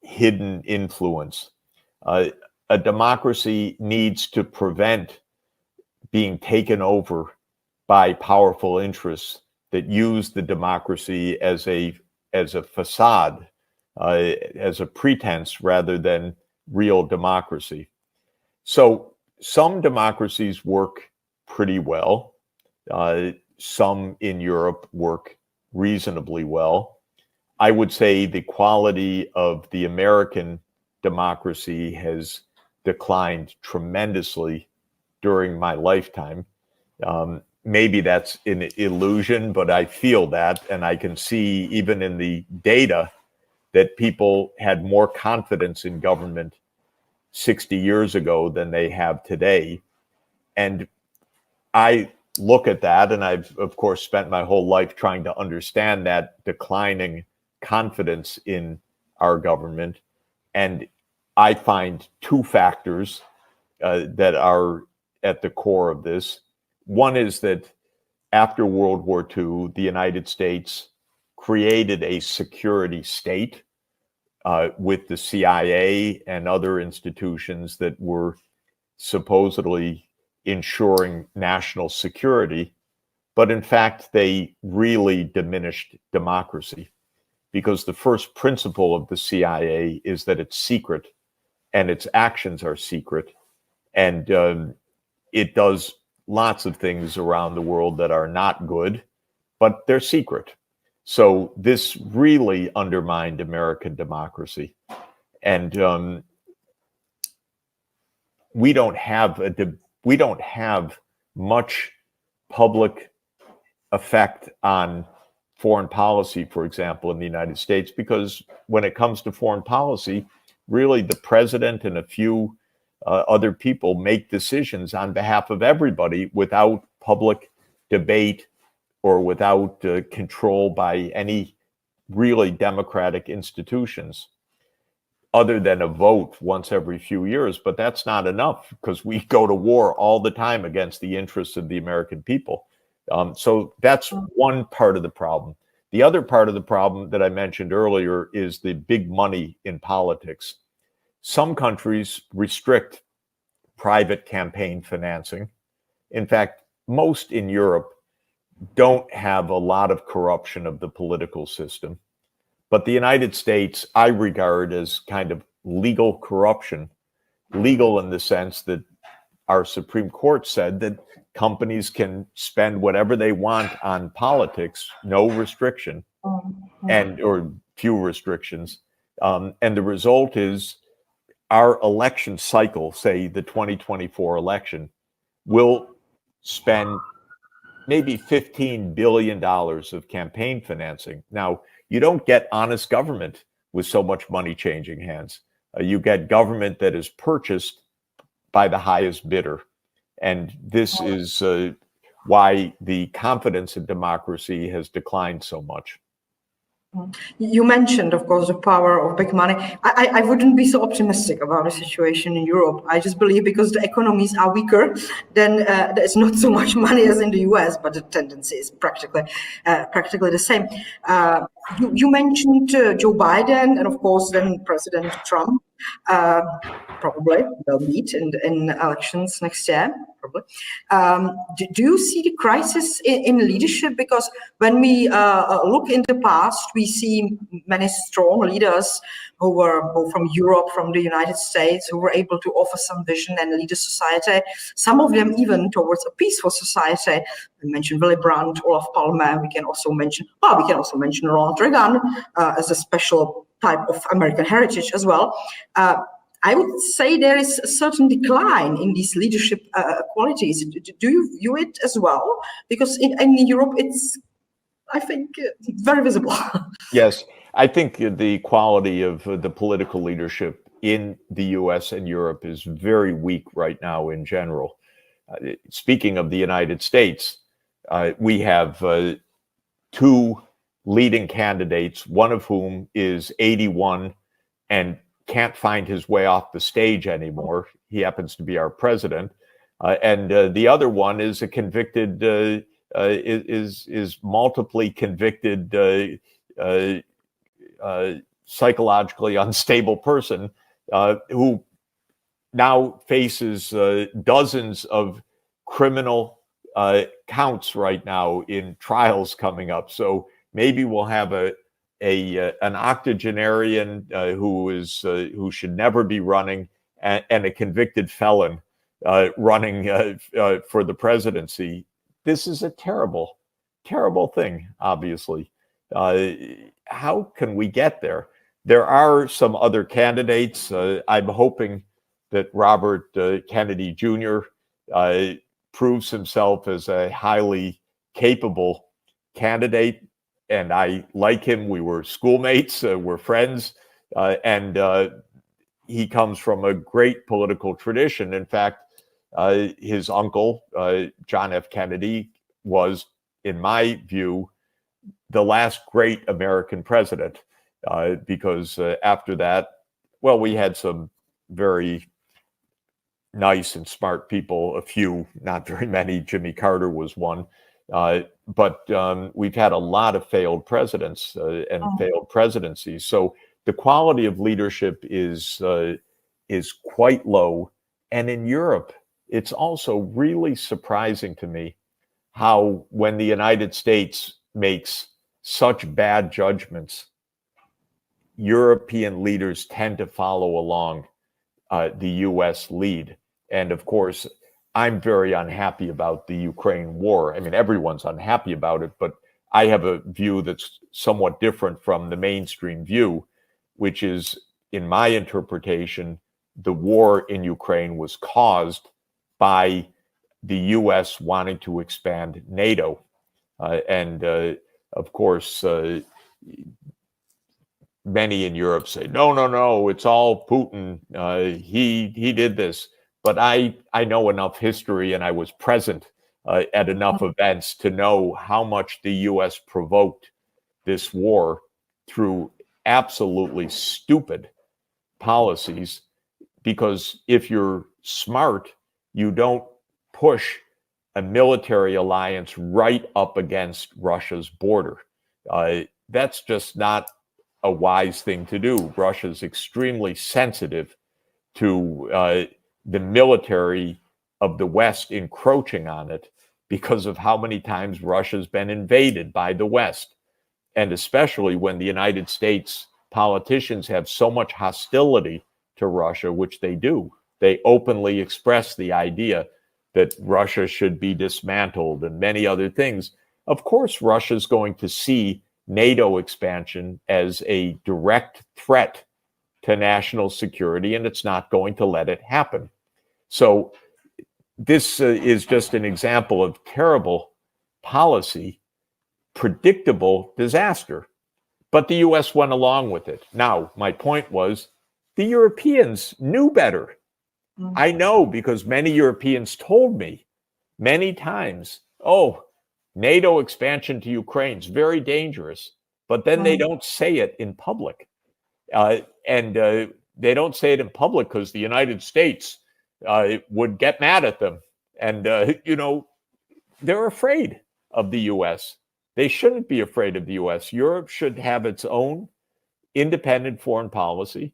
Speaker 1: hidden influence. A democracy needs to prevent being taken over by powerful interests that use the democracy as a facade, as a pretense rather than real democracy. So some democracies work pretty well. Some in Europe work reasonably well. I would say the quality of the American democracy has declined tremendously during my lifetime. Maybe that's an illusion, but I feel that, and I can see even in the data that people had more confidence in government 60 years ago than they have today. And I look at that, and I've, of course, spent my whole life trying to understand that declining confidence in our government. And I find two factors that are at the core of this. One is that after World War II, the United States created a security state with the CIA and other institutions that were supposedly ensuring national security. But in fact, they really diminished democracy, because the first principle of the CIA is that it's secret and its actions are secret. And it does lots of things around the world that are not good, but they're secret. So this really undermined American democracy. And we don't have much public effect on foreign policy, for example, in the United States, because when it comes to foreign policy, really the president and a few other people make decisions on behalf of everybody without public debate or without control by any really democratic institutions, other than a vote once every few years. But that's not enough, because we go to war all the time against the interests of the American people. So that's one part of the problem. The other part of the problem that I mentioned earlier is the big money in politics. Some countries restrict private campaign financing. In fact, most in Europe don't have a lot of corruption of the political system. But the United States, I regard as kind of legal corruption, legal in the sense that our Supreme Court said that companies can spend whatever they want on politics, no restriction, or few restrictions. And the result is our election cycle, say the 2024 election, will spend maybe $15 billion of campaign financing. Now, you don't get honest government with so much money changing hands. You get government that is purchased by the highest bidder. And this is why the confidence in democracy has declined so much.
Speaker 2: You mentioned, of course, the power of big money. I wouldn't be so optimistic about the situation in Europe. I just believe because the economies are weaker, then there's not so much money as in the US, but the tendency is practically the same. You mentioned Joe Biden and, of course, then President Trump. Probably they'll meet in elections next year. Probably. Do you see the crisis in leadership? Because when we look in the past, we see many strong leaders who were both from Europe, from the United States, who were able to offer some vision and lead a society. Some of them even towards a peaceful society. We mentioned Willy Brandt, Olof Palme. We can also mention Ronald Reagan as a special type of American heritage as well. I would say there is a certain decline in these leadership qualities. Do you view it as well? Because in Europe, it's, I think, very visible.
Speaker 1: Yes, I think the quality of the political leadership in the US and Europe is very weak right now in general. Speaking of the United States, we have two leading candidates, one of whom is 81 and can't find his way off the stage anymore. He happens to be our president. And the other one is a convicted, is multiply convicted, psychologically unstable person who now faces dozens of criminal counts right now in trials coming up. So maybe we'll have an octogenarian who should never be running, and a convicted felon running for the presidency. This is a terrible, terrible thing, obviously. How can we get there? There are some other candidates. I'm hoping that Robert Kennedy Jr. Proves himself as a highly capable candidate. And I like him. We were schoolmates, we're friends, and he comes from a great political tradition. In fact, his uncle, John F. Kennedy, was, in my view, the last great American president. because after that, well, we had some very nice and smart people, a few, not very many. Jimmy Carter was one. But we've had a lot of failed presidents and failed presidencies. So the quality of leadership is quite low. And in Europe, it's also really surprising to me how when the United States makes such bad judgments, European leaders tend to follow along the US lead. And of course, I'm very unhappy about the Ukraine war. I mean, everyone's unhappy about it, but I have a view that's somewhat different from the mainstream view, which is, in my interpretation, the war in Ukraine was caused by the US wanting to expand NATO. And of course, many in Europe say, no, it's all Putin. He did this. But I know enough history, and I was present at enough events to know how much the US provoked this war through absolutely stupid policies. Because if you're smart, you don't push a military alliance right up against Russia's border. That's just not a wise thing to do. Russia's extremely sensitive to the military of the West encroaching on it because of how many times Russia's been invaded by the West. And especially when the United States politicians have so much hostility to Russia, which they do. They openly express the idea that Russia should be dismantled and many other things. Of course, Russia's going to see NATO expansion as a direct threat to national security, and it's not going to let it happen. So this is just an example of terrible policy, predictable disaster. But the US went along with it. Now, my point was, the Europeans knew better. I know because many Europeans told me many times, oh, NATO expansion to Ukraine is very dangerous, but then they don't say it in public. And they don't say it in public because the United States would get mad at them. And, they're afraid of the US. They shouldn't be afraid of the US. Europe should have its own independent foreign policy,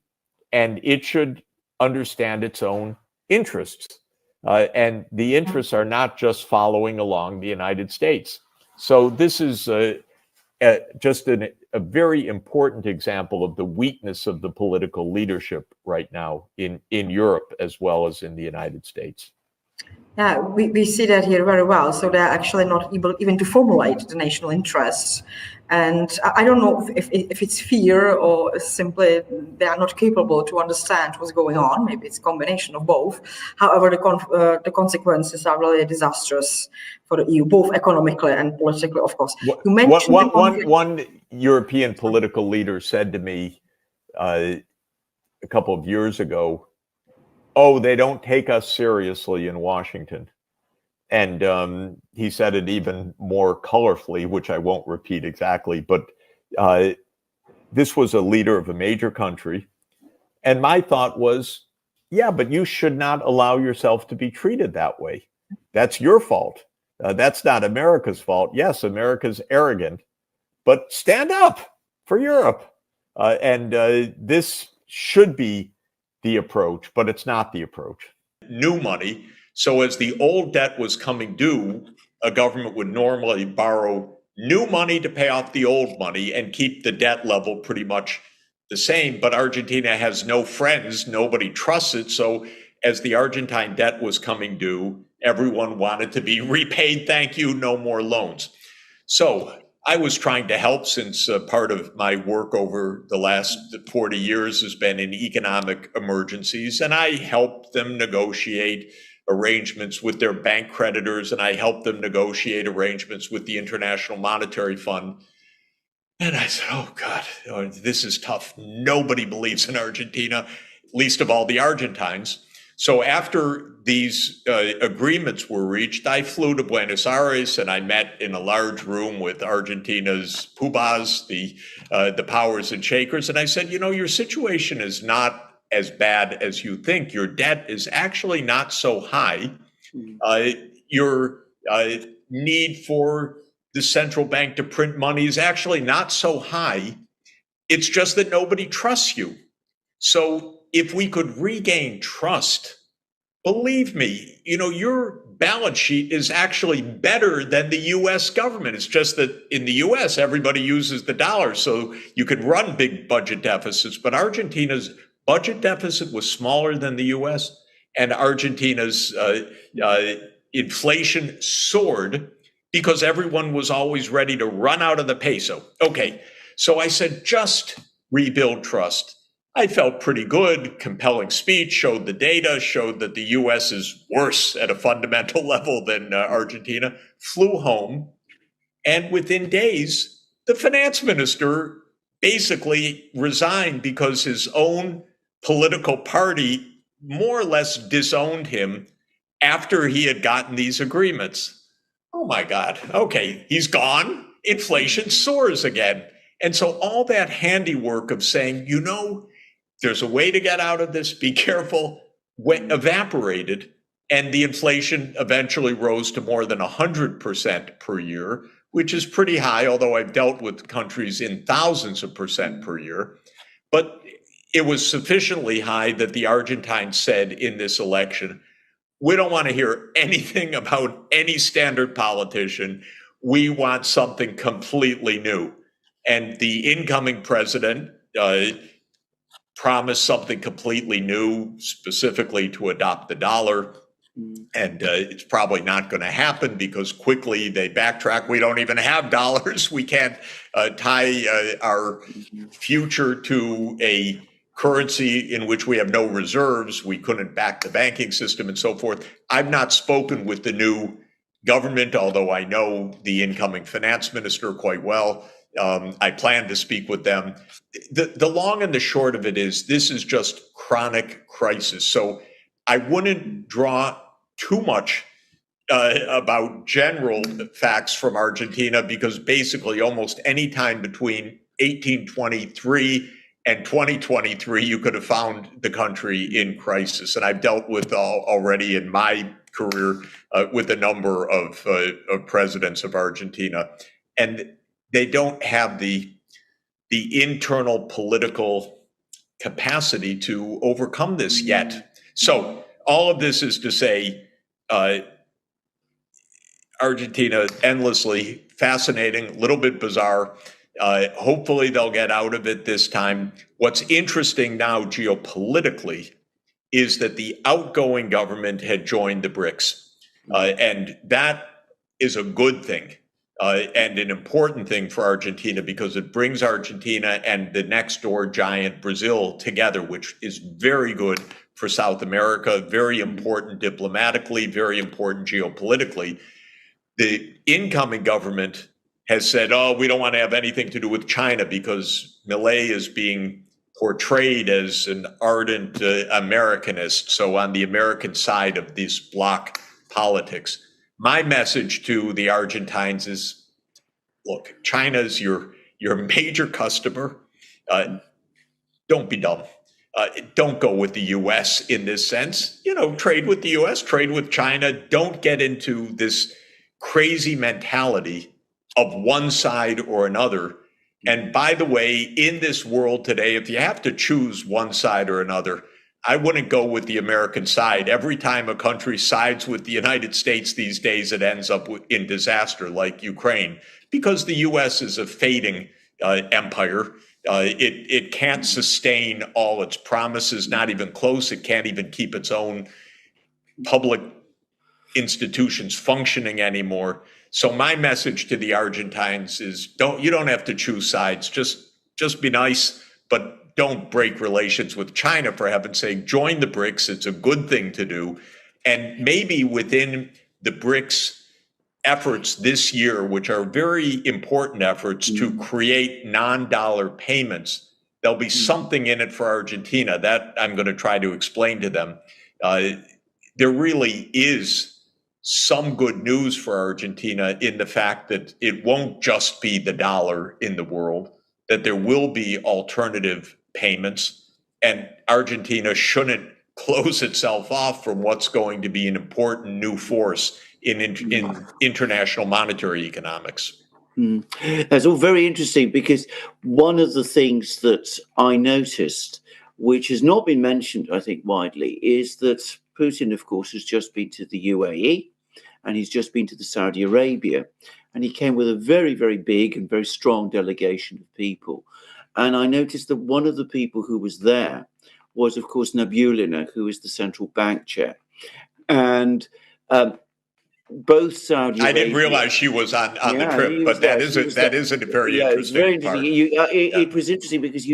Speaker 1: and it should understand its own interests. And the interests are not just following along the United States. So this is just a very important example of the weakness of the political leadership right now in Europe as well as in the United States.
Speaker 2: Yeah, we see that here very well. So they're actually not able even to formulate the national interests. And I don't know if it's fear or simply they are not capable to understand what's going on. Maybe it's a combination of both. However, the consequences are really disastrous for the EU, both economically and politically, of course. You mentioned
Speaker 1: one European political leader said to me a couple of years ago, oh, they don't take us seriously in Washington. And he said it even more colorfully, which I won't repeat exactly, but this was a leader of a major country. And my thought was, yeah, but you should not allow yourself to be treated that way. That's your fault. That's not America's fault. Yes, America's arrogant, but stand up for Europe. And this should be the approach, but it's not the approach. New money. So as the old debt was coming due, a government would normally borrow new money to pay off the old money and keep the debt level pretty much the same. But Argentina has no friends. Nobody trusts it. So as the Argentine debt was coming due, everyone wanted to be repaid. Thank you. No more loans. So I was trying to help, since part of my work over the last 40 years has been in economic emergencies, and I helped them negotiate arrangements with their bank creditors, and I helped them negotiate arrangements with the International Monetary Fund. And I said, oh God, this is tough. Nobody believes in Argentina, least of all the Argentines. So after these agreements were reached, I flew to Buenos Aires and I met in a large room with Argentina's PUBAs, the powers and shakers. And I said, you know, your situation is not as bad as you think. Your debt is actually not so high. Your need for the central bank to print money is actually not so high. It's just that nobody trusts you. So if we could regain trust, believe me, you know, your balance sheet is actually better than the US government. It's just that in the US, everybody uses the dollar, so you could run big budget deficits. But Argentina's budget deficit was smaller than the US, and Argentina's inflation soared because everyone was always ready to run out of the peso. Okay, so I said, just rebuild trust. I felt pretty good. Compelling speech, showed the data, showed that the US is worse at a fundamental level than Argentina. Flew home, and within days, the finance minister basically resigned because his own political party more or less disowned him after he had gotten these agreements. Oh my God. Okay, he's gone. Inflation soars again. And so all that handiwork of saying, you know, there's a way to get out of this, be careful, evaporated. And the inflation eventually rose to more than 100% per year, which is pretty high, although I've dealt with countries in thousands of percent per year. But it was sufficiently high that the Argentines said in this election, we don't want to hear anything about any standard politician. We want something completely new. And the incoming president promised something completely new, specifically to adopt the dollar. And it's probably not going to happen because quickly they backtrack. We don't even have dollars. We can't tie our future to a currency in which we have no reserves. We couldn't back the banking system and so forth. I've not spoken with the new government, although I know the incoming finance minister quite well. I plan to speak with them. The long and the short of it is this is just chronic crisis. So I wouldn't draw too much about general facts from Argentina because basically almost any time between 1823 and 2023, you could have found the country in crisis. And I've dealt with already in my career with a number of presidents of Argentina. And they don't have the internal political capacity to overcome this yet. So all of this is to say, Argentina, endlessly fascinating, a little bit bizarre. Hopefully they'll get out of it this time. What's interesting now geopolitically is that the outgoing government had joined the Brics. And that is a good thing. And an important thing for Argentina because it brings Argentina and the next door giant Brazil together, which is very good for South America, very important diplomatically, very important geopolitically. The incoming government has said, oh, we don't want to have anything to do with China because Milei is being portrayed as an ardent Americanist. So on the American side of this bloc politics. My message to the Argentines is, look, China's your major customer. Don't be dumb. Don't go with the U.S. in this sense. You know, trade with the U.S., trade with China. Don't get into this crazy mentality of one side or another. And by the way, in this world today, if you have to choose one side or another, I wouldn't go with the American side. Every time a country sides with the United States these days, it ends up in disaster like Ukraine, because the U.S. is a fading empire. It can't sustain all its promises, not even close. It can't even keep its own public institutions functioning anymore. So my message to the Argentines is you don't have to choose sides. Just be nice, but don't break relations with China, for heaven's sake. Join the BRICS. It's a good thing to do. And maybe within the BRICS efforts this year, which are very important efforts to create non-dollar payments, there'll be something in it for Argentina. That I'm going to try to explain to them. there really is some good news for Argentina in the fact that it won't just be the dollar in the world, that there will be alternative payments, and Argentina shouldn't close itself off from what's going to be an important new force in international monetary economics.
Speaker 3: That's all very interesting, because one of the things that I noticed, which has not been mentioned, I think, widely, is that Putin, of course, has just been to the UAE and he's just been to the Saudi Arabia, and he came with a very, very big and very strong delegation of people. And I noticed that one of the people who was there was, of course, Nabulina, who is the central bank chair. And both Saudi Arabia.
Speaker 1: I didn't realize she was on the trip, but that is a very interesting.
Speaker 3: It's very interesting.
Speaker 1: Part.
Speaker 3: It was interesting because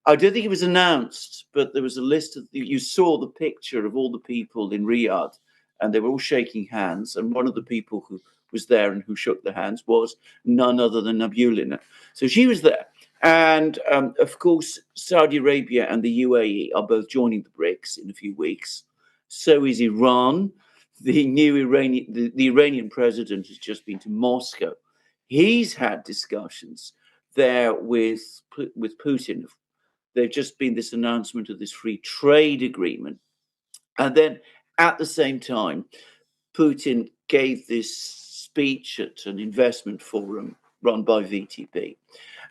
Speaker 3: I don't think it was announced, but there was a list of, you saw the picture of all the people in Riyadh, and they were all shaking hands. And one of the people who was there and who shook their hands was none other than Nabulina. So she was there. And of course, Saudi Arabia and the UAE are both joining the Brics in a few weeks. So is Iran. The Iranian president has just been to Moscow. He's had discussions there with Putin. There's just been this announcement of this free trade agreement. And then at the same time, Putin gave this speech at an investment forum run by VTB.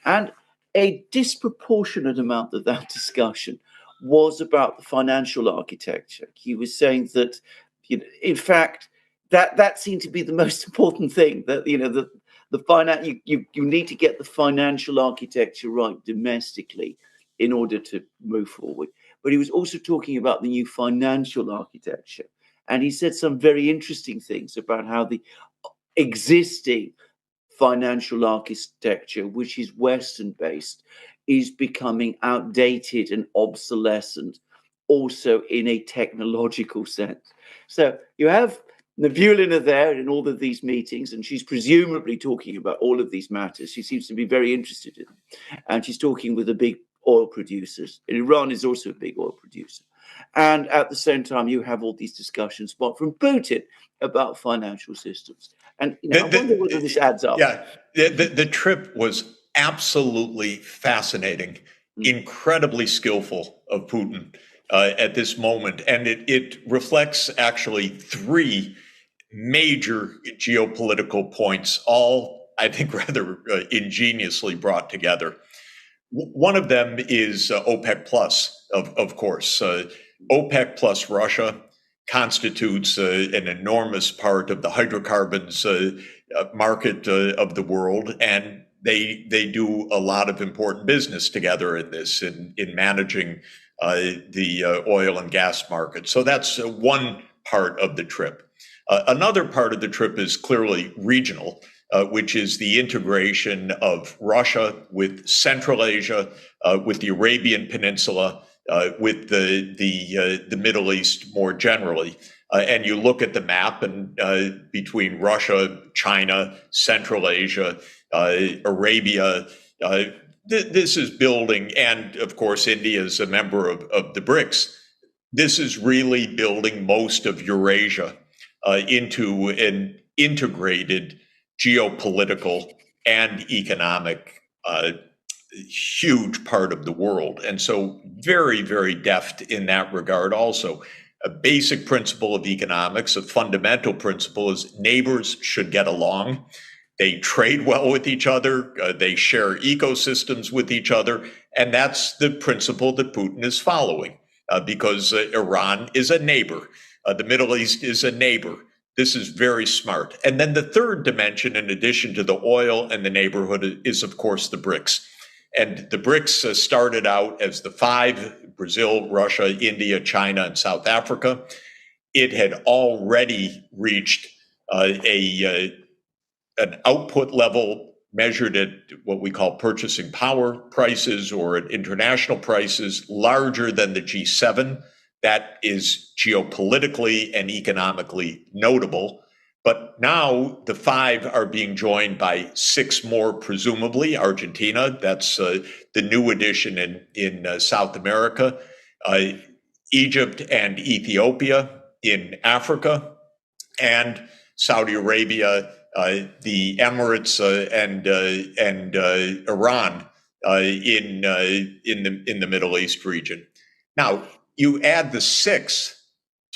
Speaker 3: And a disproportionate amount of that discussion was about the financial architecture. He was saying that, in fact, that seemed to be the most important thing, that, you need to get the financial architecture right domestically in order to move forward. But he was also talking about the new financial architecture. And he said some very interesting things about how the existing financial architecture, which is Western-based, is becoming outdated and obsolescent, also in a technological sense. So you have Nabulina there in all of these meetings, and she's presumably talking about all of these matters. She seems to be very interested in them. And she's talking with the big oil producers. And Iran is also a big oil producer. And at the same time, you have all these discussions from Putin about financial systems. And I wonder whether this adds up.
Speaker 1: Yeah, the trip was absolutely fascinating, incredibly skillful of Putin at this moment. And it reflects actually three major geopolitical points, all, I think, rather ingeniously brought together. One of them is OPEC Plus, of course. OPEC plus Russia constitutes an enormous part of the hydrocarbons market of the world, and they do a lot of important business together in this, in managing the oil and gas market. So that's one part of the trip. Another part of the trip is clearly regional, which is the integration of Russia with Central Asia, with the Arabian Peninsula, with the Middle East more generally. And you look at the map, and between Russia, China, Central Asia, Arabia, this is building, and of course, India is a member of the Brics. This is really building most of Eurasia into an integrated geopolitical and economic huge part of the world. And so very, very deft in that regard also. A basic principle of economics, a fundamental principle, is neighbors should get along. They trade well with each other. They share ecosystems with each other. And that's the principle that Putin is following because Iran is a neighbor. The Middle East is a neighbor. This is very smart. And then the third dimension, in addition to the oil and the neighborhood, is, of course, the Brics. And the Brics started out as the five: Brazil, Russia, India, China, and South Africa. It had already reached an output level measured at what we call purchasing power prices, or at international prices, larger than the G7. That is geopolitically and economically notable. But now the five are being joined by six more, presumably. Argentina, that's the new addition in South America. Egypt and Ethiopia in Africa, and Saudi Arabia, the Emirates, and Iran in the Middle East region. Now, you add the 6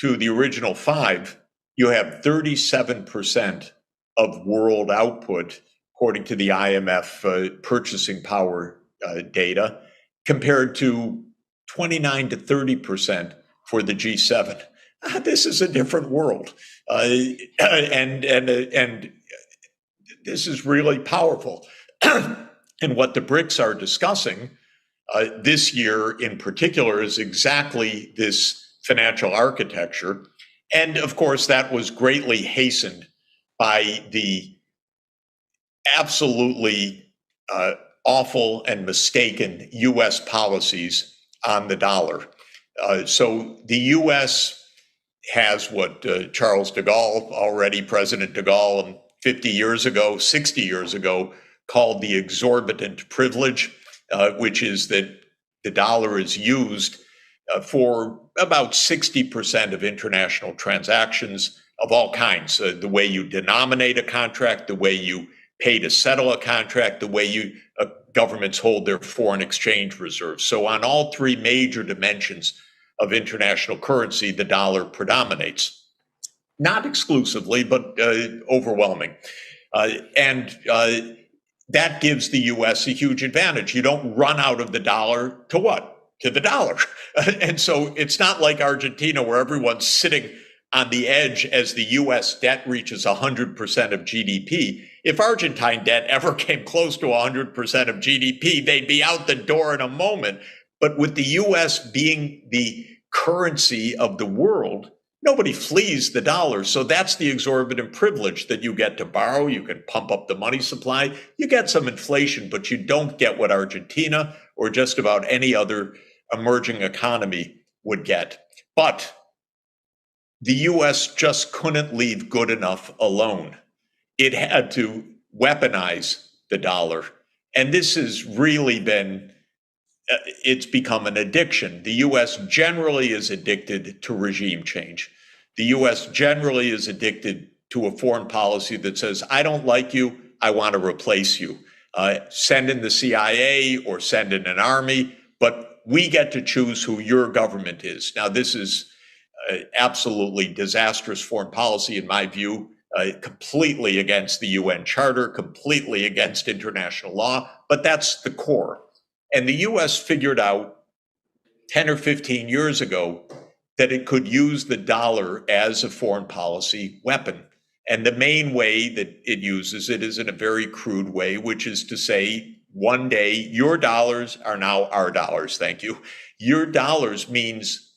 Speaker 1: to the original 5, you have 37% of world output, according to the IMF purchasing power data, compared to 29 to 30% for the G7. This is a different world, and this is really powerful. And what the Brics are discussing this year in particular is exactly this financial architecture. And of course, that was greatly hastened by the absolutely awful and mistaken US policies on the dollar. So the US has what Charles de Gaulle, already President de Gaulle, 50 years ago, 60 years ago, called the exorbitant privilege, which is that the dollar is used for about 60% of international transactions of all kinds. The way you denominate a contract, the way you pay to settle a contract, the way governments hold their foreign exchange reserves. So on all 3 major dimensions of international currency, the dollar predominates. Not exclusively, but overwhelming. And that gives the US a huge advantage. You don't run out of the dollar to what? To the dollar. And so it's not like Argentina, where everyone's sitting on the edge as the US debt reaches 100% of GDP. If Argentine debt ever came close to 100% of GDP, they'd be out the door in a moment. But with the US being the currency of the world, nobody flees the dollar. So that's the exorbitant privilege, that you get to borrow, you can pump up the money supply, you get some inflation, but you don't get what Argentina or just about any other emerging economy would get. But the US just couldn't leave good enough alone. It had to weaponize the dollar. And this has really been, it's become an addiction. The US generally is addicted to regime change. The US generally is addicted to a foreign policy that says, I don't like you, I want to replace you. Send in the CIA or send in an army, but we get to choose who your government is. Now, this is absolutely disastrous foreign policy, in my view, completely against the UN Charter, completely against international law, but that's the core. And the US figured out 10 or 15 years ago that it could use the dollar as a foreign policy weapon. And the main way that it uses it is in a very crude way, which is to say, one day, your dollars are now our dollars, thank you. Your dollars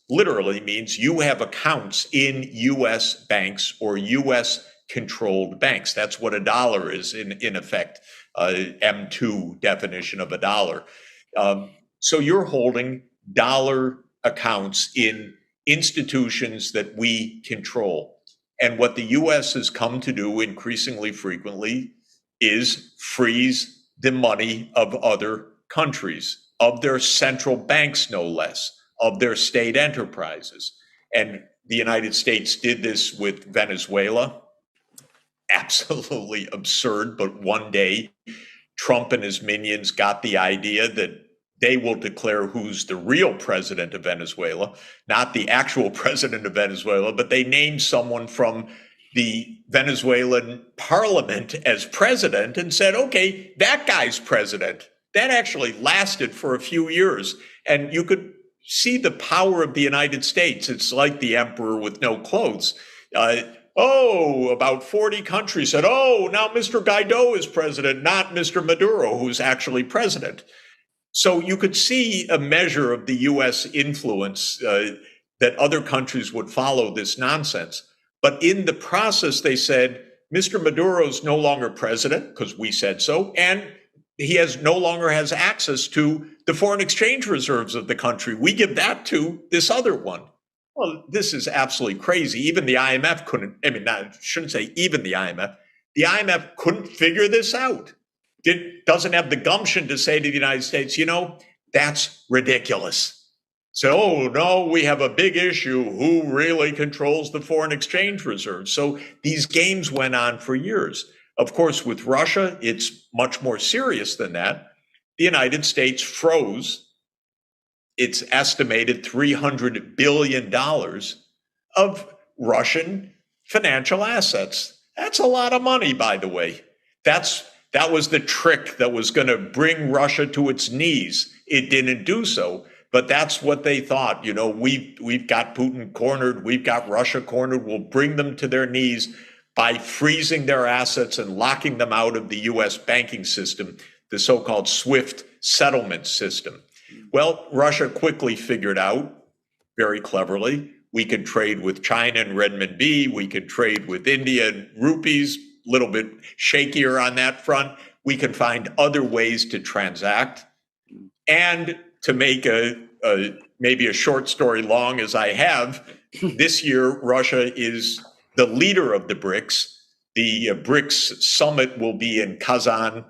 Speaker 1: literally means you have accounts in US banks or US controlled banks. That's what a dollar is in effect, M2 definition of a dollar. So you're holding dollar accounts in institutions that we control. And what the US has come to do increasingly frequently is freeze the money of other countries, of their central banks, no less, of their state enterprises. And the United States did this with Venezuela. Absolutely absurd, but one day Trump and his minions got the idea that they will declare who's the real president of Venezuela, not the actual president of Venezuela, but they named someone from the Venezuelan parliament as president and said, okay, that guy's president. That actually lasted for a few years. And you could see the power of the United States. It's like the emperor with no clothes. About 40 countries said, now Mr. Guaido is president, not Mr. Maduro, who's actually president. So you could see a measure of the US influence that other countries would follow this nonsense. But in the process, they said, Mr. Maduro's no longer president, because we said so, and he no longer has access to the foreign exchange reserves of the country. We give that to this other one. Well, this is absolutely crazy. Even the IMF couldn't, I shouldn't say even the IMF couldn't figure this out. It doesn't have the gumption to say to the United States, that's ridiculous. say, oh, no, we have a big issue. Who really controls the foreign exchange reserve? So these games went on for years. Of course, with Russia, it's much more serious than that. The United States froze its estimated $300 billion of Russian financial assets. That's a lot of money, by the way. That was the trick that was going to bring Russia to its knees. It didn't do so, but that's what they thought. You know, we've got Putin cornered, we've got Russia cornered. We'll bring them to their knees by freezing their assets and locking them out of the U.S. banking system, the so-called SWIFT settlement system. Well, Russia quickly figured out, very cleverly, we could trade with China and renminbi, we could trade with India and rupees, a little bit shakier on that front. We can find other ways to transact. And to make maybe a short story long as I have, this year Russia is the leader of the BRICS. The BRICS summit will be in Kazan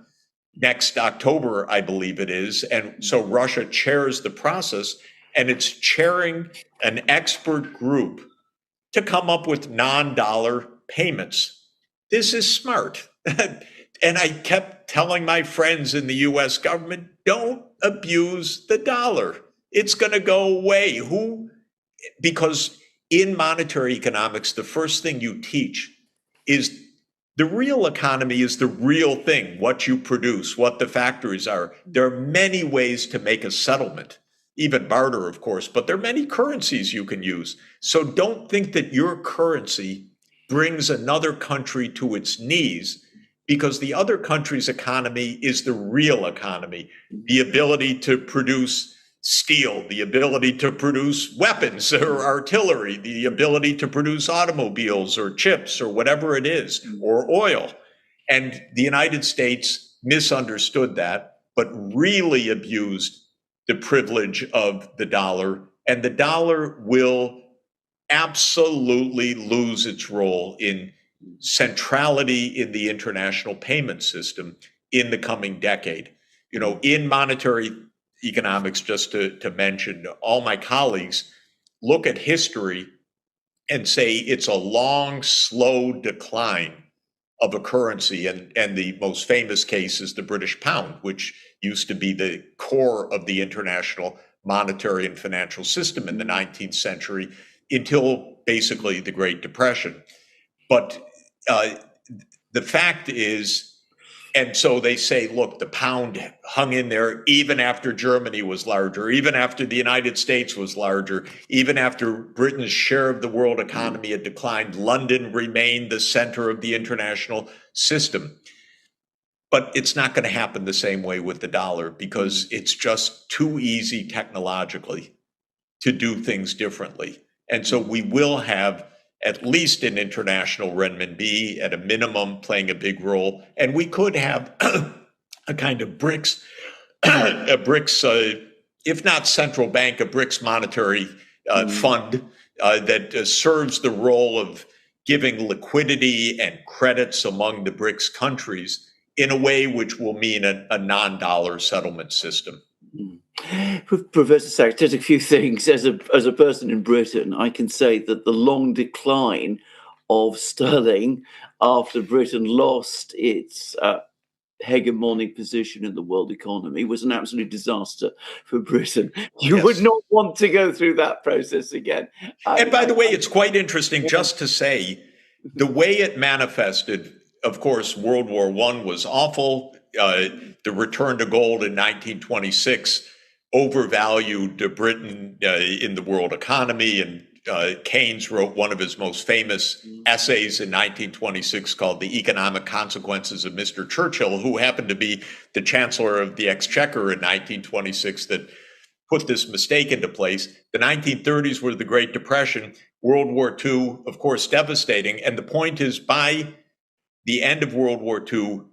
Speaker 1: next October, I believe it is. And so Russia chairs the process, and it's chairing an expert group to come up with non-dollar payments. This is smart. And I kept telling my friends in the US government, don't abuse the dollar. It's going to go away. Because in monetary economics, the first thing you teach is the real economy is the real thing, what you produce, what the factories are. There are many ways to make a settlement, even barter, of course, but there are many currencies you can use. So don't think that your currency brings another country to its knees, because the other country's economy is the real economy, the ability to produce steel, the ability to produce weapons or artillery, the ability to produce automobiles or chips or whatever it is, or oil. And the United States misunderstood that, but really abused the privilege of the dollar. And the dollar will absolutely lose its role in centrality in the international payment system in the coming decade. You know, in monetary economics, just to mention, all my colleagues look at history and say it's a long, slow decline of a currency. And the most famous case is the British pound, which used to be the core of the international monetary and financial system in the 19th century until basically the Great Depression. But the fact is, and so they say, look, the pound hung in there even after Germany was larger, even after the United States was larger, even after Britain's share of the world economy had declined. London remained the center of the international system. But it's not going to happen the same way with the dollar, because it's just too easy technologically to do things differently. And so we will have at least an international renminbi at a minimum playing a big role. And we could have a kind of BRICS, if not central bank, a BRICS monetary fund that serves the role of giving liquidity and credits among the BRICS countries in a way which will mean a non-dollar settlement system.
Speaker 3: Professor Sachs, just a few things. As a person in Britain, I can say that the long decline of sterling after Britain lost its hegemonic position in the world economy was an absolute disaster for Britain. You would not want to go through that process again.
Speaker 1: And by the way, it's quite interesting just to say the way it manifested. Of course, World War I was awful. The return to gold in 1926 overvalued Britain in the world economy. And Keynes wrote one of his most famous essays in 1926 called The Economic Consequences of Mr. Churchill, who happened to be the Chancellor of the Exchequer in 1926, that put this mistake into place. The 1930s were the Great Depression. World War II, of course, devastating. And the point is, by the end of World War II,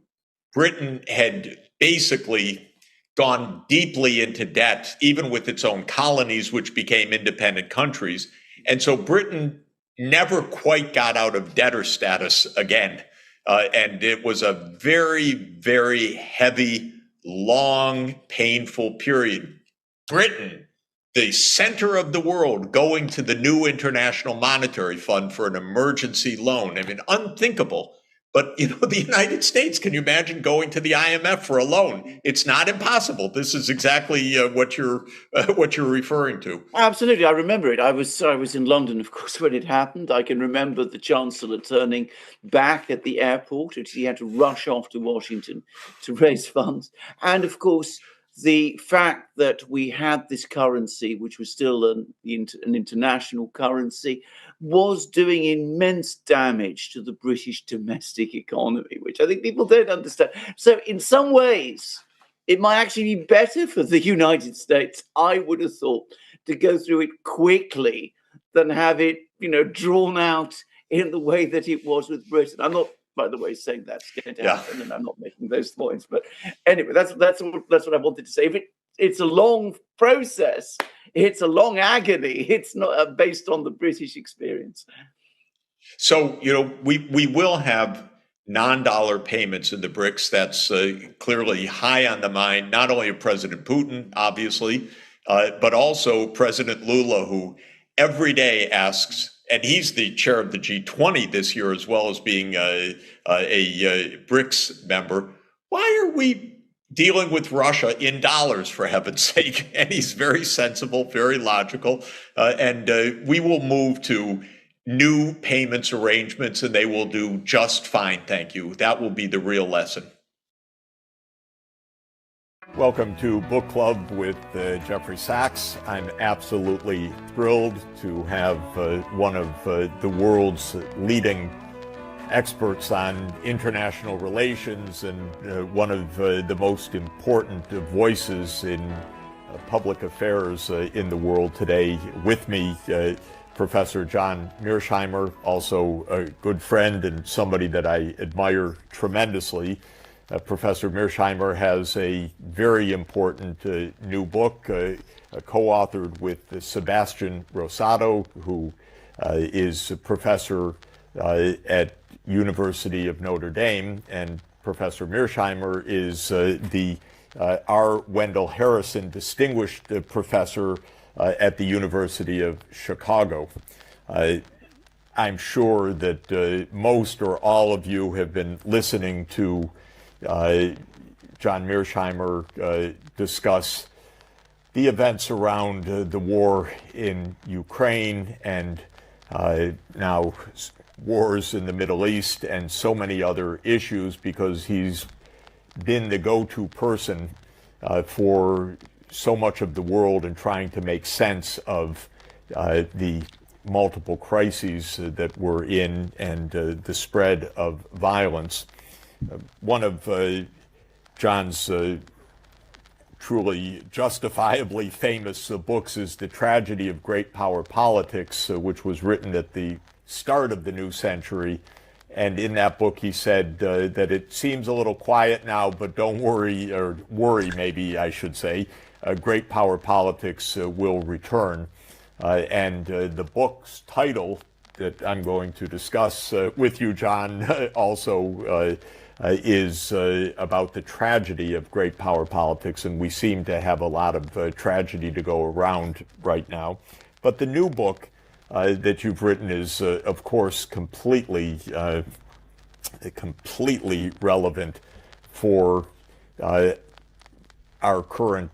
Speaker 1: Britain had basically gone deeply into debt, even with its own colonies, which became independent countries. And so Britain never quite got out of debtor status again. And it was a very, very heavy, long, painful period. Britain the center of the world going to the new International Monetary Fund for an emergency loan. I mean, unthinkable. But, the United States, can you imagine going to the IMF for a loan? It's not impossible. This is exactly what you're referring to.
Speaker 3: Absolutely, I remember it. I was in London, of course, when it happened. I can remember the Chancellor turning back at the airport. He had to rush off to Washington to raise funds. And of course, the fact that we had this currency, which was still an international currency, was doing immense damage to the British domestic economy, which I think people don't understand. So in some ways, it might actually be better for the United States, I would have thought, to go through it quickly than have it, drawn out in the way that it was with Britain. I'm not, by the way, saying that's going to happen, and I'm not making those points. But anyway, that's what I wanted to say. If it's a long process, it's a long agony. It's not based on the British experience.
Speaker 1: So, we will have non-dollar payments in the BRICS. That's clearly high on the mind, not only of President Putin, obviously, but also President Lula, who every day asks, and he's the chair of the G20 this year, as well as being a BRICS member, why are we dealing with Russia in dollars, for heaven's sake? And he's very sensible, very logical, and we will move to new payments arrangements, and they will do just fine, thank you. That will be the real lesson. Welcome to Book Club with Jeffrey Sachs. I'm absolutely thrilled to have one of the world's leading experts on international relations and one of the most important voices in public affairs in the world today. With me, Professor John Mearsheimer, also a good friend and somebody that I admire tremendously. Professor Mearsheimer has a very important new book, co-authored with Sebastian Rosado, who is a professor at University of Notre Dame, and Professor Mearsheimer is the R. Wendell Harrison Distinguished Professor at the University of Chicago. I'm sure that most or all of you have been listening to John Mearsheimer discuss the events around the war in Ukraine and now wars in the Middle East and so many other issues, because he's been the go-to person for so much of the world in trying to make sense of the multiple crises that we're in and the spread of violence. One of John's truly justifiably famous books is The Tragedy of Great Power Politics, which was written at the start of the new century. And in that book, he said that it seems a little quiet now, but don't worry, or worry maybe I should say, great power politics will return. And the book's title that I'm going to discuss with you, John, also is about the tragedy of great power politics, and we seem to have a lot of tragedy to go around right now. But the new book that you've written is, of course, completely relevant for our current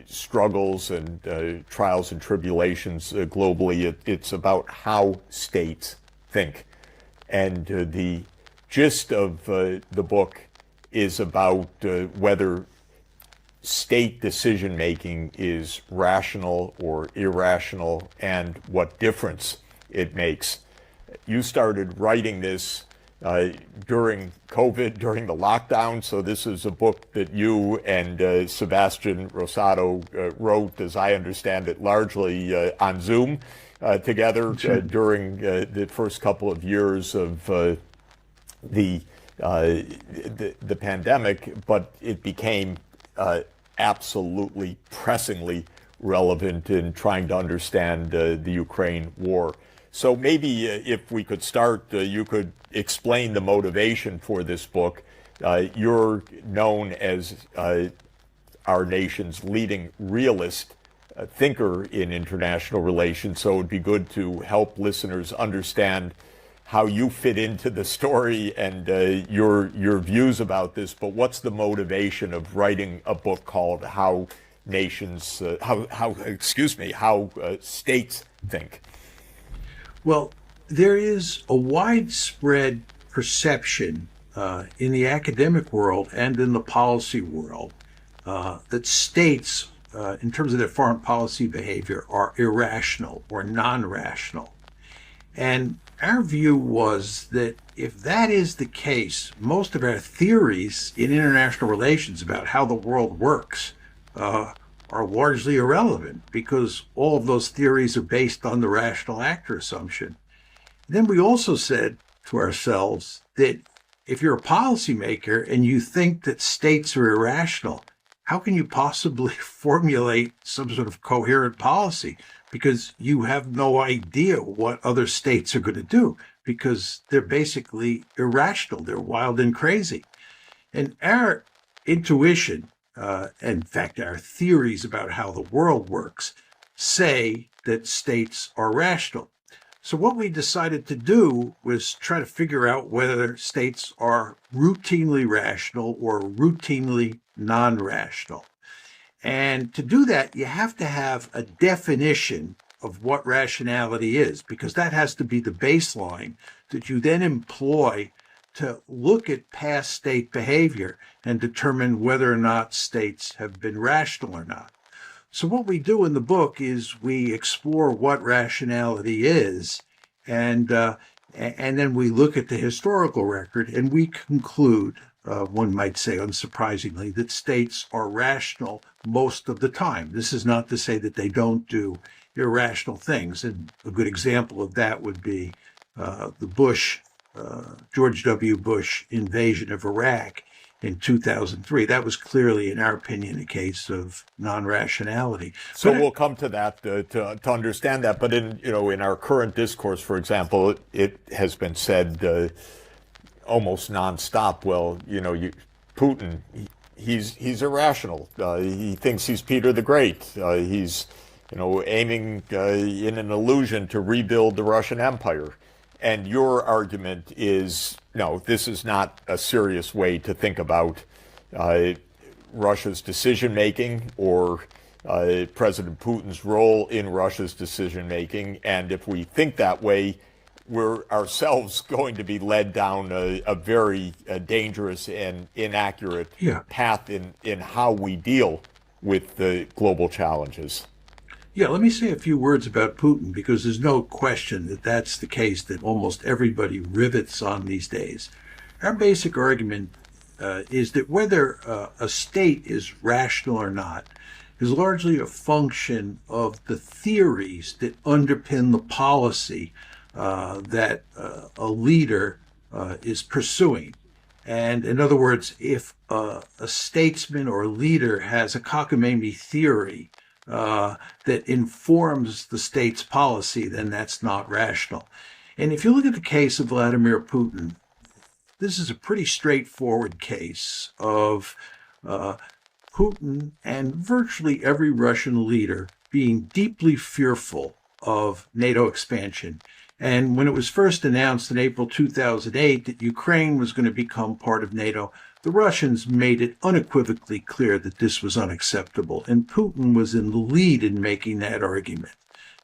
Speaker 1: struggles and trials and tribulations globally. It's about how states think, and the gist of the book is about whether state decision-making is rational or irrational and what difference it makes. You started writing this during COVID, during the lockdown, so this is a book that you and Sebastian Rosado wrote, as I understand it, largely on Zoom together during the first couple of years of the pandemic, but it became absolutely pressingly relevant in trying to understand the Ukraine war. So maybe if we could start, you could explain the motivation for this book. You're known as our nation's leading realist thinker in international relations, so it would be good to help listeners understand how you fit into the story and your views about this. But what's the motivation of writing a book called "How Nations, how States Think"?
Speaker 4: Well, there is a widespread perception in the academic world and in the policy world that states, in terms of their foreign policy behavior, are irrational or non-rational. And our view was that if that is the case, most of our theories in international relations about how the world works are largely irrelevant, because all of those theories are based on the rational actor assumption. Then we also said to ourselves that if you're a policymaker and you think that states are irrational, how can you possibly formulate some sort of coherent policy? Because you have no idea what other states are going to do, because they're basically irrational. They're wild and crazy. And our intuition, in fact, our theories about how the world works, say that states are rational. So what we decided to do was try to figure out whether states are routinely rational or routinely non-rational. And to do that, you have to have a definition of what rationality is, because that has to be the baseline that you then employ to look at past state behavior and determine whether or not states have been rational or not. So what we do in the book is we explore what rationality is, and then we look at the historical record, and we conclude, one might say unsurprisingly, that states are rational most of the time. This is not to say that they don't do irrational things, and a good example of that would be the George W. Bush invasion of Iraq in 2003. That was clearly, in our opinion, a case of non-rationality.
Speaker 1: So we'll come to that to understand that. But in our current discourse, for example, it has been said almost nonstop. Well, Putin, he's irrational. He thinks he's Peter the Great. He's aiming in an illusion to rebuild the Russian Empire. And your argument is, no, this is not a serious way to think about Russia's decision-making or President Putin's role in Russia's decision-making. And if we think that way, we're ourselves going to be led down a very dangerous and inaccurate path in how we deal with the global challenges.
Speaker 4: Yeah, let me say a few words about Putin, because there's no question that that's the case that almost everybody rivets on these days. Our basic argument is that whether a state is rational or not is largely a function of the theories that underpin the policy that a leader is pursuing. And in other words, if a statesman or a leader has a cockamamie theory that informs the state's policy, then that's not rational. And if you look at the case of Vladimir Putin, this is a pretty straightforward case of Putin and virtually every Russian leader being deeply fearful of NATO expansion. And when it was first announced in April 2008 that Ukraine was going to become part of NATO, the Russians made it unequivocally clear that this was unacceptable, and Putin was in the lead in making that argument.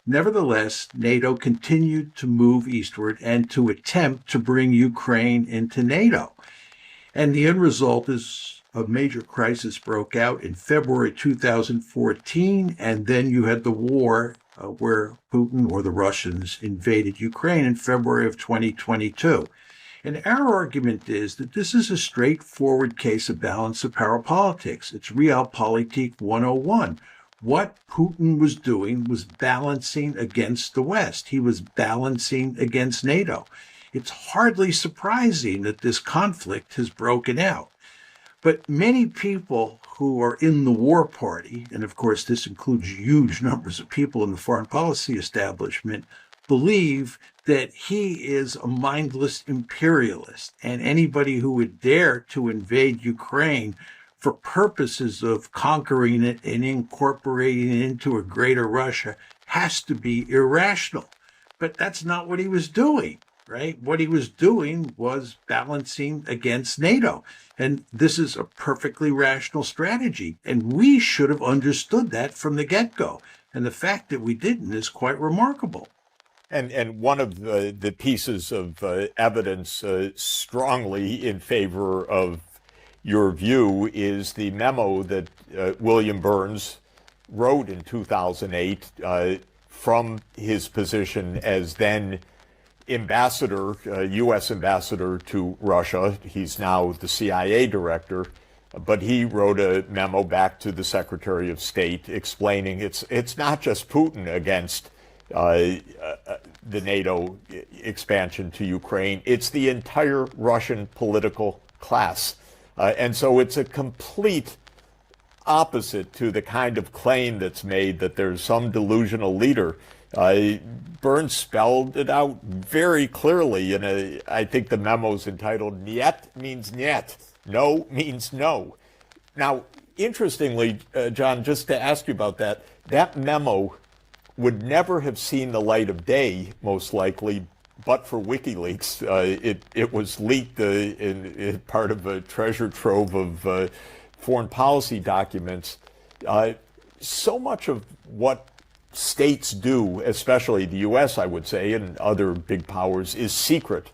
Speaker 4: Nevertheless, NATO continued to move eastward and to attempt to bring Ukraine into NATO. And the end result is a major crisis broke out in February 2014, and then you had the war where Putin or the Russians invaded Ukraine in February of 2022. And our argument is that this is a straightforward case of balance of power politics. It's Realpolitik 101. What Putin was doing was balancing against the West. He was balancing against NATO. It's hardly surprising that this conflict has broken out. But many people who are in the war party, and of course this includes huge numbers of people in the foreign policy establishment, believe that he is a mindless imperialist, and anybody who would dare to invade Ukraine for purposes of conquering it and incorporating it into a greater Russia has to be irrational. But that's not what he was doing, right? What he was doing was balancing against NATO. And this is a perfectly rational strategy. And we should have understood that from the get-go. And the fact that we didn't is quite remarkable.
Speaker 1: And one of the pieces of evidence strongly in favor of your view is the memo that William Burns wrote in 2008 from his position as then ambassador, U.S. ambassador to Russia. He's now the CIA director, but he wrote a memo back to the Secretary of State explaining it's not just Putin against the NATO expansion to Ukraine, it's the entire Russian political class. And so it's a complete opposite to the kind of claim that's made that there's some delusional leader. Burns spelled it out very clearly in I think the memo's entitled "Niet means niet," no means no. Now, interestingly, John, just to ask you about that memo would never have seen the light of day, most likely, but for WikiLeaks. It was leaked in part of a treasure trove of foreign policy documents. So much of what states do, especially the U.S., I would say, and other big powers, is secret.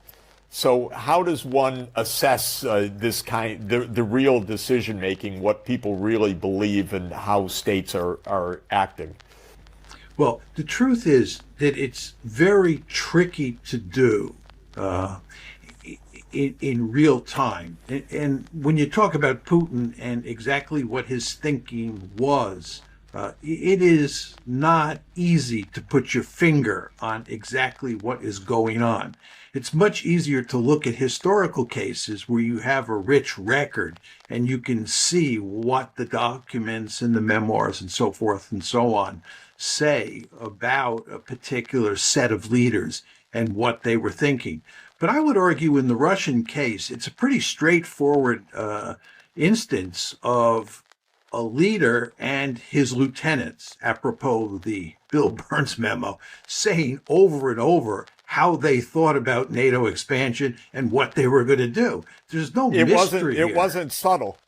Speaker 1: So how does one assess the real decision making, what people really believe, and how states are acting?
Speaker 4: Well, the truth is that it's very tricky to do in real time. And when you talk about Putin and exactly what his thinking was, it is not easy to put your finger on exactly what is going on. It's much easier to look at historical cases where you have a rich record and you can see what the documents and the memoirs and so forth and so on say about a particular set of leaders and what they were thinking. But I would argue in the Russian case, it's a pretty straightforward instance of a leader and his lieutenants, apropos the Bill Burns memo, saying over and over how they thought about NATO expansion and what they were going to do. There's no mystery here.
Speaker 1: It wasn't subtle.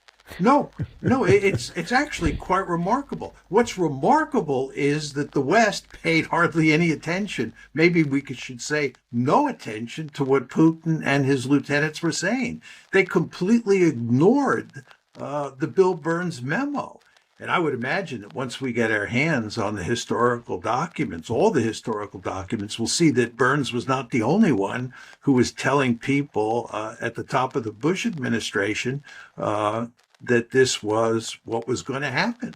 Speaker 4: No, it's actually quite remarkable. What's remarkable is that the West paid hardly any attention. Maybe we should say no attention to what Putin and his lieutenants were saying. They completely ignored the Bill Burns memo. And I would imagine that once we get our hands on the historical documents, all the historical documents, we'll see that Burns was not the only one who was telling people at the top of the Bush administration that this was what was going to happen.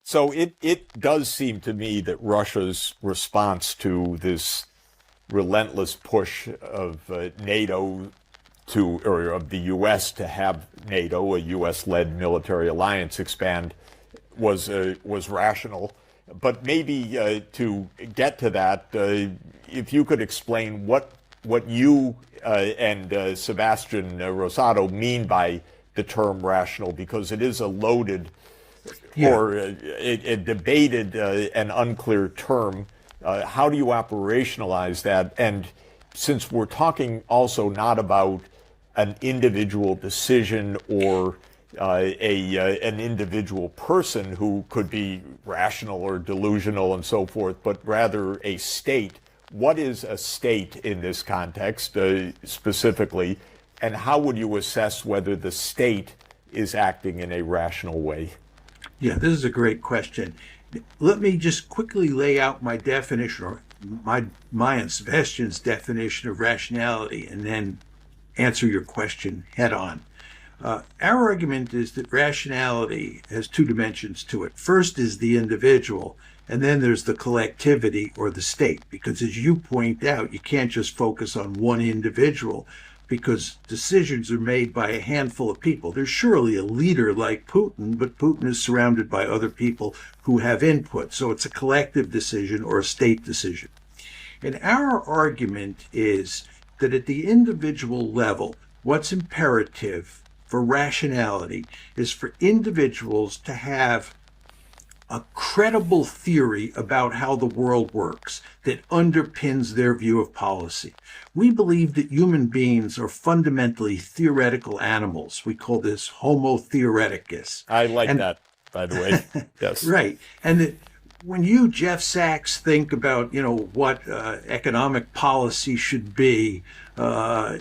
Speaker 1: So it does seem to me that Russia's response to this relentless push of NATO or of the U.S. to have NATO, a U.S.-led military alliance, expand was rational. But maybe to get to that, if you could explain what you and Sebastian Rosado mean by the term rational, because it is a loaded or a debated and unclear term. How do you operationalize that? And since we're talking also not about an individual decision or an individual person who could be rational or delusional and so forth, but rather a state, what is a state in this context specifically? And how would you assess whether the state is acting in a rational way?
Speaker 4: Yeah, this is a great question. Let me just quickly lay out my definition, or my and Sebastian's definition of rationality, and then answer your question head on. Our argument is that rationality has two dimensions to it. First is the individual, and then there's the collectivity or the state, because as you point out, you can't just focus on one individual, because decisions are made by a handful of people. There's surely a leader like Putin, but Putin is surrounded by other people who have input. So it's a collective decision or a state decision. And our argument is that at the individual level, what's imperative for rationality is for individuals to have a credible theory about how the world works that underpins their view of policy. We believe that human beings are fundamentally theoretical animals. We call this Homo theoreticus.
Speaker 1: I like that, by the way. Yes.
Speaker 4: Right. And that when you, Jeff Sachs, think about, what economic policy should be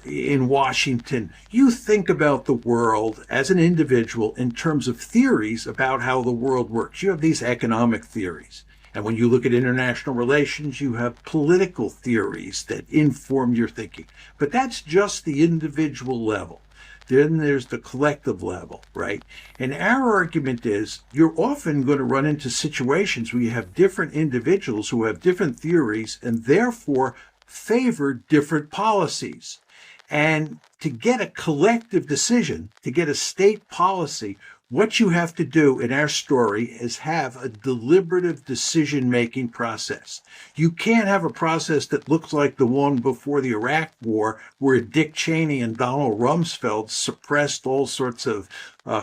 Speaker 4: in Washington, you think about the world as an individual in terms of theories about how the world works. You have these economic theories. And when you look at international relations, you have political theories that inform your thinking. But that's just the individual level. Then there's the collective level, right? And our argument is you're often going to run into situations where you have different individuals who have different theories and therefore favor different policies. And to get a collective decision, to get a state policy, what you have to do in our story is have a deliberative decision-making process. You can't have a process that looks like the one before the Iraq War, where Dick Cheney and Donald Rumsfeld suppressed all sorts of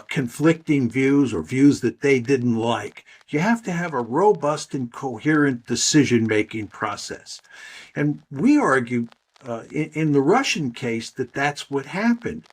Speaker 4: conflicting views or views that they didn't like. You have to have a robust and coherent decision-making process. And we argue in the Russian case that that's what happened.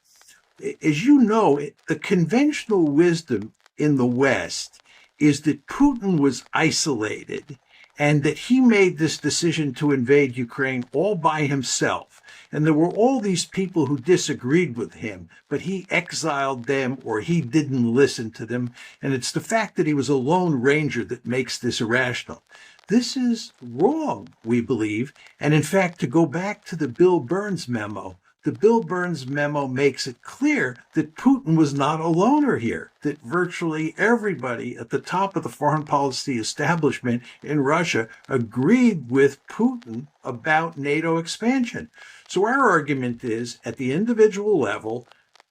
Speaker 4: As you know, the conventional wisdom in the West is that Putin was isolated and that he made this decision to invade Ukraine all by himself. And there were all these people who disagreed with him, but he exiled them or he didn't listen to them. And it's the fact that he was a lone ranger that makes this irrational. This is wrong, we believe. And in fact, to go back to the Bill Burns memo, the Bill Burns memo makes it clear that Putin was not a loner here, that virtually everybody at the top of the foreign policy establishment in Russia agreed with Putin about NATO expansion. So our argument is, at the individual level,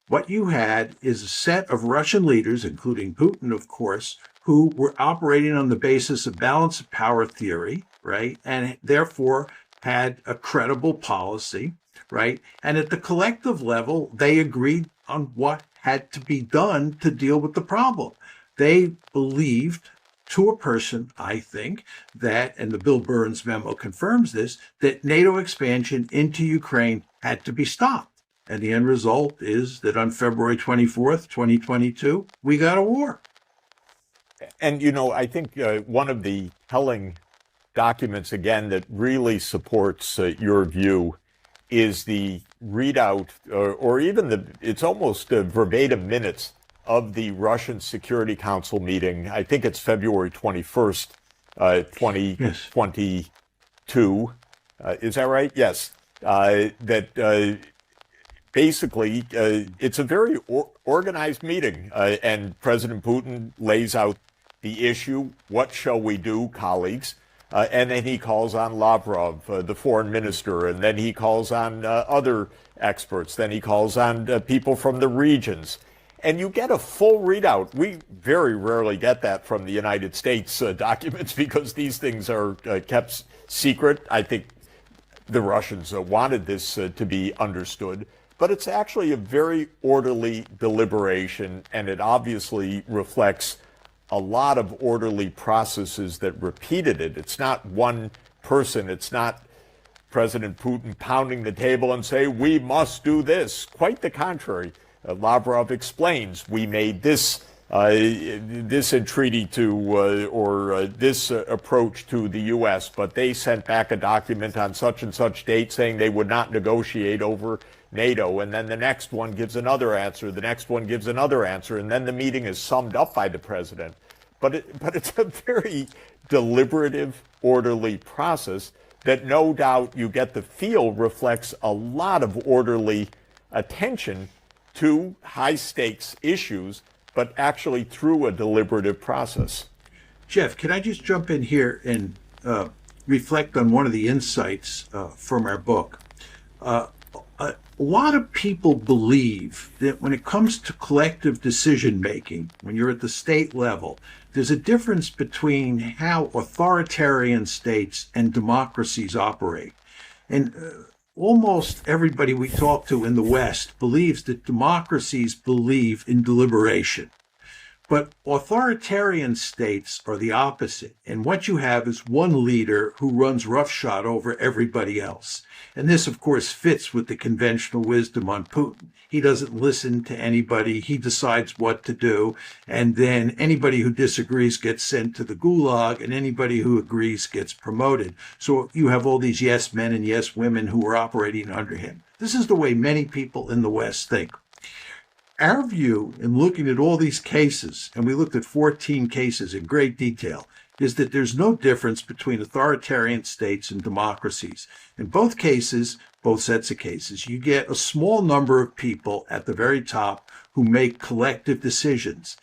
Speaker 4: what you had is a set of Russian leaders, including Putin, of course, who were operating on the basis of balance of power theory, right? And therefore had a credible policy. Right. And at the collective level, they agreed on what had to be done to deal with the problem. They believed to a person, I think, that, and the Bill Burns memo confirms this, that NATO expansion into Ukraine had to be stopped. And the end result is that on February 24th, 2022, we got a war.
Speaker 1: And, I think one of the telling documents, again, that really supports your view is the readout, or even it's almost verbatim minutes of the Russian Security Council meeting. I think it's February 21st, 2022. Yes. Is that right? Yes. That basically, it's a very organized meeting, and President Putin lays out the issue. What shall we do, colleagues? And then he calls on Lavrov, the foreign minister, and then he calls on other experts. Then he calls on people from the regions. And you get a full readout. We very rarely get that from the United States documents because these things are kept secret. I think the Russians wanted this to be understood. But it's actually a very orderly deliberation, and it obviously reflects a lot of orderly processes that repeated it. It's not one person. It's not President Putin pounding the table and say, we must do this. Quite the contrary. Lavrov explains, we made this entreaty to, this approach to the U.S., but they sent back a document on such and such date saying they would not negotiate over NATO, and then the next one gives another answer, the next one gives another answer, and then the meeting is summed up by the president. But it's a very deliberative, orderly process that no doubt you get the feel reflects a lot of orderly attention to high-stakes issues, but actually through a deliberative process.
Speaker 4: Jeff, can I just jump in here and reflect on one of the insights from our book? A lot of people believe that when it comes to collective decision-making, when you're at the state level, there's a difference between how authoritarian states and democracies operate. And almost everybody we talk to in the West believes that democracies believe in deliberation. But authoritarian states are the opposite. And what you have is one leader who runs roughshod over everybody else. And this, of course, fits with the conventional wisdom on Putin. He doesn't listen to anybody. He decides what to do. And then anybody who disagrees gets sent to the gulag, and anybody who agrees gets promoted. So you have all these yes men and yes women who are operating under him. This is the way many people in the West think. Our view in looking at all these cases, and we looked at 14 cases in great detail, is that there's no difference between authoritarian states and democracies. In both cases, both sets of cases, you get a small number of people at the very top who make collective decisions.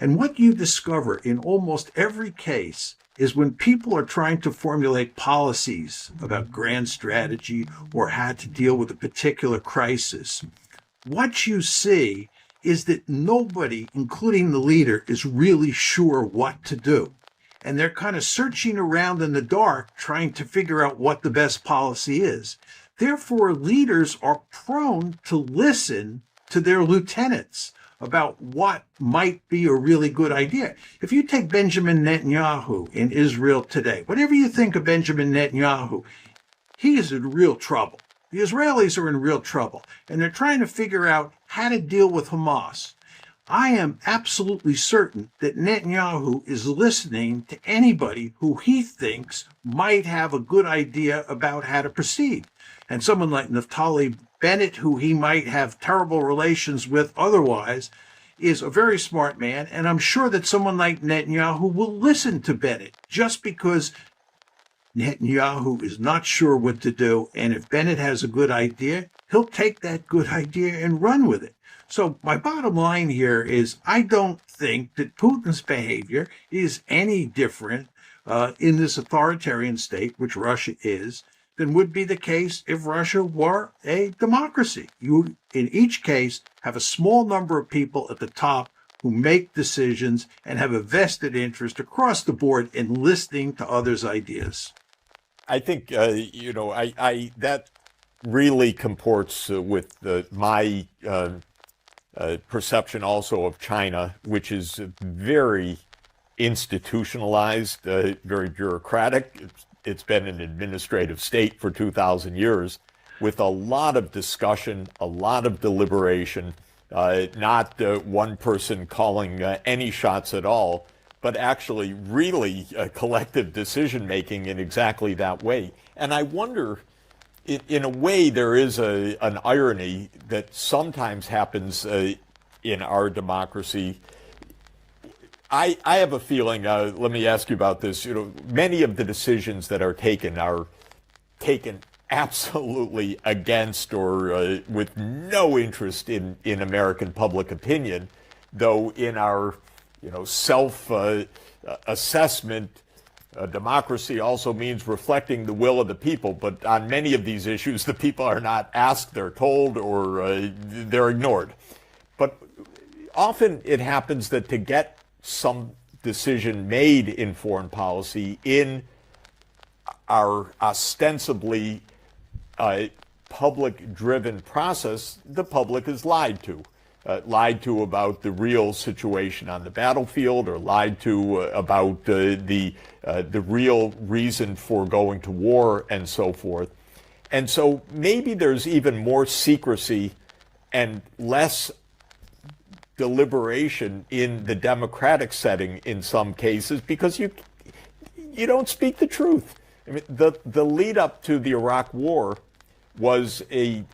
Speaker 4: And what you discover in almost every case is when people are trying to formulate policies about grand strategy or how to deal with a particular crisis, what you see is that nobody, including the leader, is really sure what to do. And they're kind of searching around in the dark, trying to figure out what the best policy is. Therefore, leaders are prone to listen to their lieutenants about what might be a really good idea. If you take Benjamin Netanyahu in Israel today, whatever you think of Benjamin Netanyahu, he is in real trouble. The Israelis are in real trouble, and they're trying to figure out how to deal with Hamas. I am absolutely certain that Netanyahu is listening to anybody who he thinks might have a good idea about how to proceed. And someone like Naftali Bennett, who he might have terrible relations with otherwise, is a very smart man, and I'm sure that someone like Netanyahu will listen to Bennett just because Netanyahu is not sure what to do, and if Bennett has a good idea, he'll take that good idea and run with it. So my bottom line here is I don't think that Putin's behavior is any different in this authoritarian state, which Russia is, than would be the case if Russia were a democracy. You, in each case, have a small number of people at the top who make decisions and have a vested interest across the board in listening to others' ideas.
Speaker 1: I think, that really comports with my perception also of China, which is very institutionalized, very bureaucratic. It's been an administrative state for 2,000 years with a lot of discussion, a lot of deliberation, not one person calling any shots at all, but actually really collective decision-making in exactly that way. And I wonder, in a way, there is an irony that sometimes happens in our democracy. I have a feeling, let me ask you about this, many of the decisions that are taken absolutely against or with no interest in American public opinion, though in our self-assessment, democracy also means reflecting the will of the people. But on many of these issues, the people are not asked, they're told, or they're ignored. But often it happens that to get some decision made in foreign policy in our ostensibly public-driven process, the public is lied to. Lied to about the real situation on the battlefield, or lied to about the real reason for going to war, and so forth. And so maybe there's even more secrecy and less deliberation in the democratic setting in some cases because you don't speak the truth. I mean, the lead up to the Iraq War was a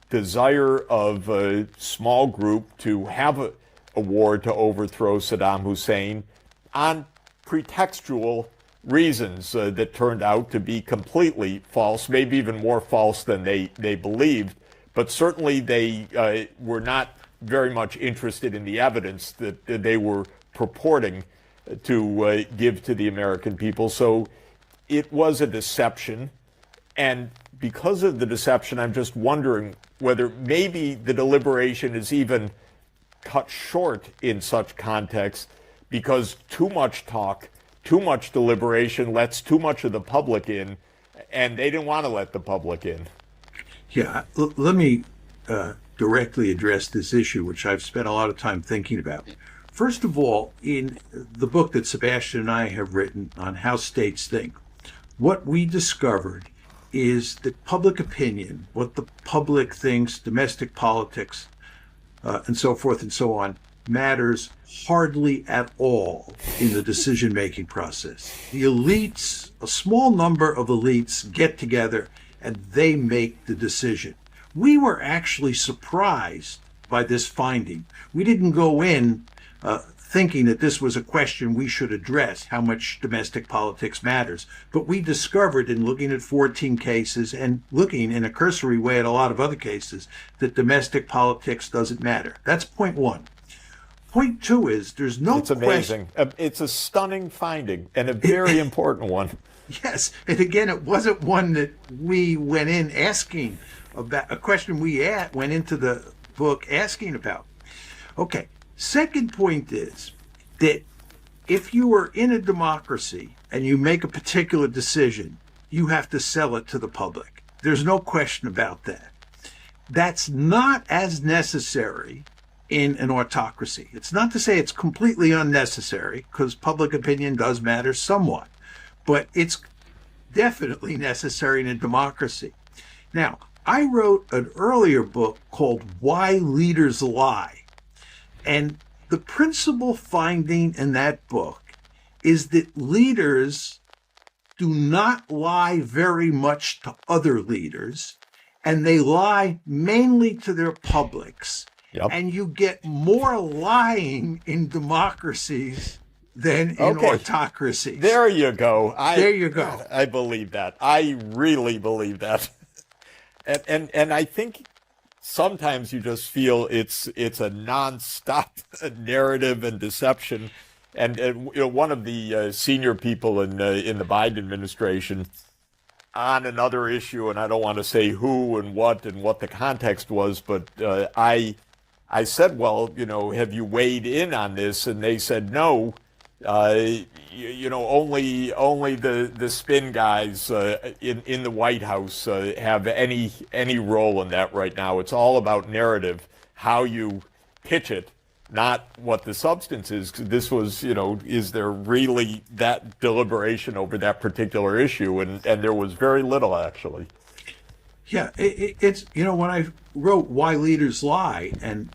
Speaker 1: desire of a small group to have a war to overthrow Saddam Hussein on pretextual reasons that turned out to be completely false, maybe even more false than they believed. But certainly they were not very much interested in the evidence that they were purporting to give to the American people. So it was a deception. And because of the deception, I'm just wondering whether maybe the deliberation is even cut short in such contexts because too much talk, too much deliberation lets too much of the public in, and they didn't want to let the public in.
Speaker 4: Yeah, let me directly address this issue, which I've spent a lot of time thinking about. First of all, in the book that Sebastian and I have written on how states think, what we discovered is that public opinion, what the public thinks, domestic politics, and so forth and so on, matters hardly at all in the decision-making process. The elites, a small number of elites, get together and they make the decision. We were actually surprised by this finding. We didn't go in thinking that this was a question we should address, how much domestic politics matters. But we discovered in looking at 14 cases and looking in a cursory way at a lot of other cases that domestic politics doesn't matter. That's point one. Point two is there's no
Speaker 1: It's amazing. It's a stunning finding and a very important one.
Speaker 4: Yes, and again, it wasn't one that we went in asking about, a question we went into the book asking about. Okay, second point is that if you are in a democracy and you make a particular decision, you have to sell it to the public. There's no question about that. That's not as necessary in an autocracy. It's not to say it's completely unnecessary, because public opinion does matter somewhat, but it's definitely necessary in a democracy. Now, I wrote an earlier book called Why Leaders Lie. And the principal finding in that book is that leaders do not lie very much to other leaders, and they lie mainly to their publics.
Speaker 1: Yep.
Speaker 4: And you get more lying in democracies than in autocracies.
Speaker 1: There you go.
Speaker 4: There you go.
Speaker 1: I believe that. I really believe that. And I think sometimes you just feel it's a nonstop narrative and deception. And you know, one of the senior people in the Biden administration on another issue, and I don't want to say who and what the context was, but I said, well, you know, have you weighed in on this? And they said no. You know, only the spin guys in the White House have any role in that right now. It's all about narrative, how you pitch it, not what the substance is. This was, you know, is there really that deliberation over that particular issue? And there was very little, actually.
Speaker 4: Yeah, it's, you know, when I wrote Why Leaders Lie, and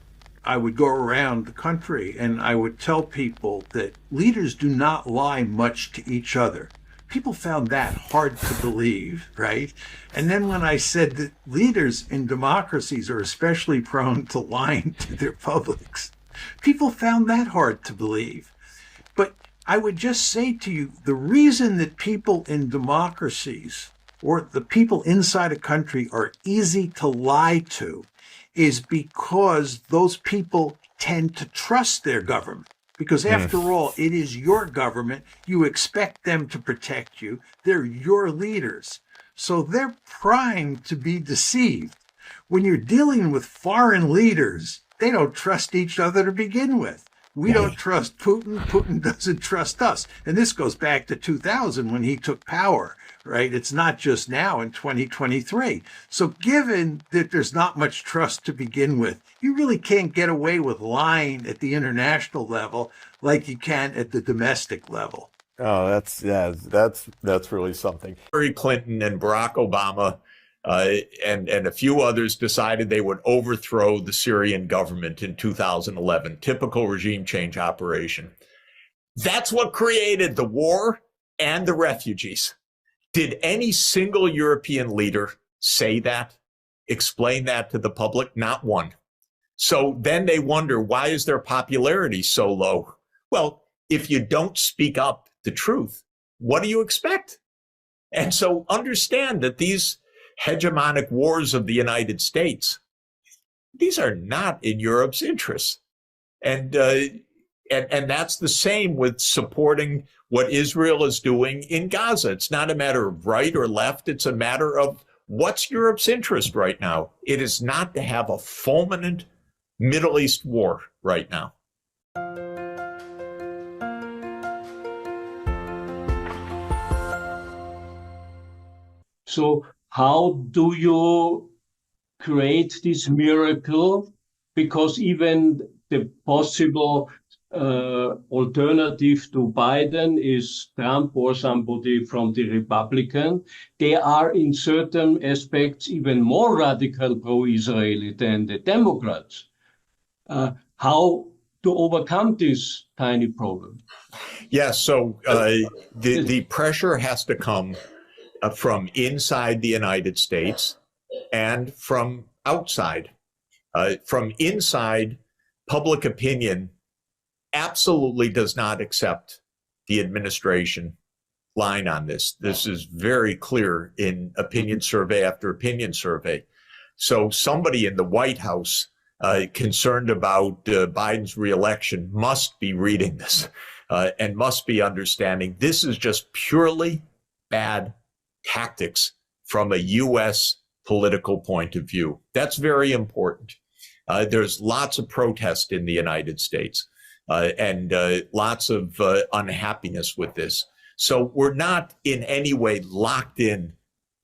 Speaker 4: I would go around the country and I would tell people that leaders do not lie much to each other. People found that hard to believe, right? And then when I said that leaders in democracies are especially prone to lying to their publics, people found that hard to believe. But I would just say to you, the reason that people in democracies or the people inside a country are easy to lie to is because those people tend to trust their government. Because after all, it is your government. You expect them to protect you. They're your leaders. So they're primed to be deceived. When you're dealing with foreign leaders, they don't trust each other to begin with. We don't trust Putin. Putin doesn't trust us. And this goes back to 2000 when he took power, right? It's not just now in 2023. So given that there's not much trust to begin with, you really can't get away with lying at the international level like you can at the domestic level.
Speaker 1: Oh, that's really something. Hillary Clinton and Barack Obama and a few others decided they would overthrow the Syrian government in 2011. Typical regime change operation. That's what created the war and the refugees. Did any single European leader say that, explain that to the public? Not one. So then they wonder, why is their popularity so low? Well, if you don't speak up the truth, what do you expect? And so understand that these hegemonic wars of the United States, these are not in Europe's interests. And that's the same with supporting what Israel is doing in Gaza. It's not a matter of right or left. It's a matter of what's Europe's interest right now. It is not to have a fulminant Middle East war right now.
Speaker 5: So how do you create this miracle, because even the possible alternative to Biden is Trump or somebody from the Republican. They are in certain aspects even more radical pro-Israeli than the Democrats. How to overcome this tiny problem?
Speaker 1: Yes, so the pressure has to come from inside the United States and from outside. From inside, public opinion absolutely does not accept the administration line on this. This is very clear in opinion survey after opinion survey. So somebody in the White House concerned about Biden's reelection must be reading this and must be understanding this is just purely bad tactics from a U.S. political point of view. That's very important. There's lots of protest in the United States and lots of unhappiness with this. So we're not in any way locked in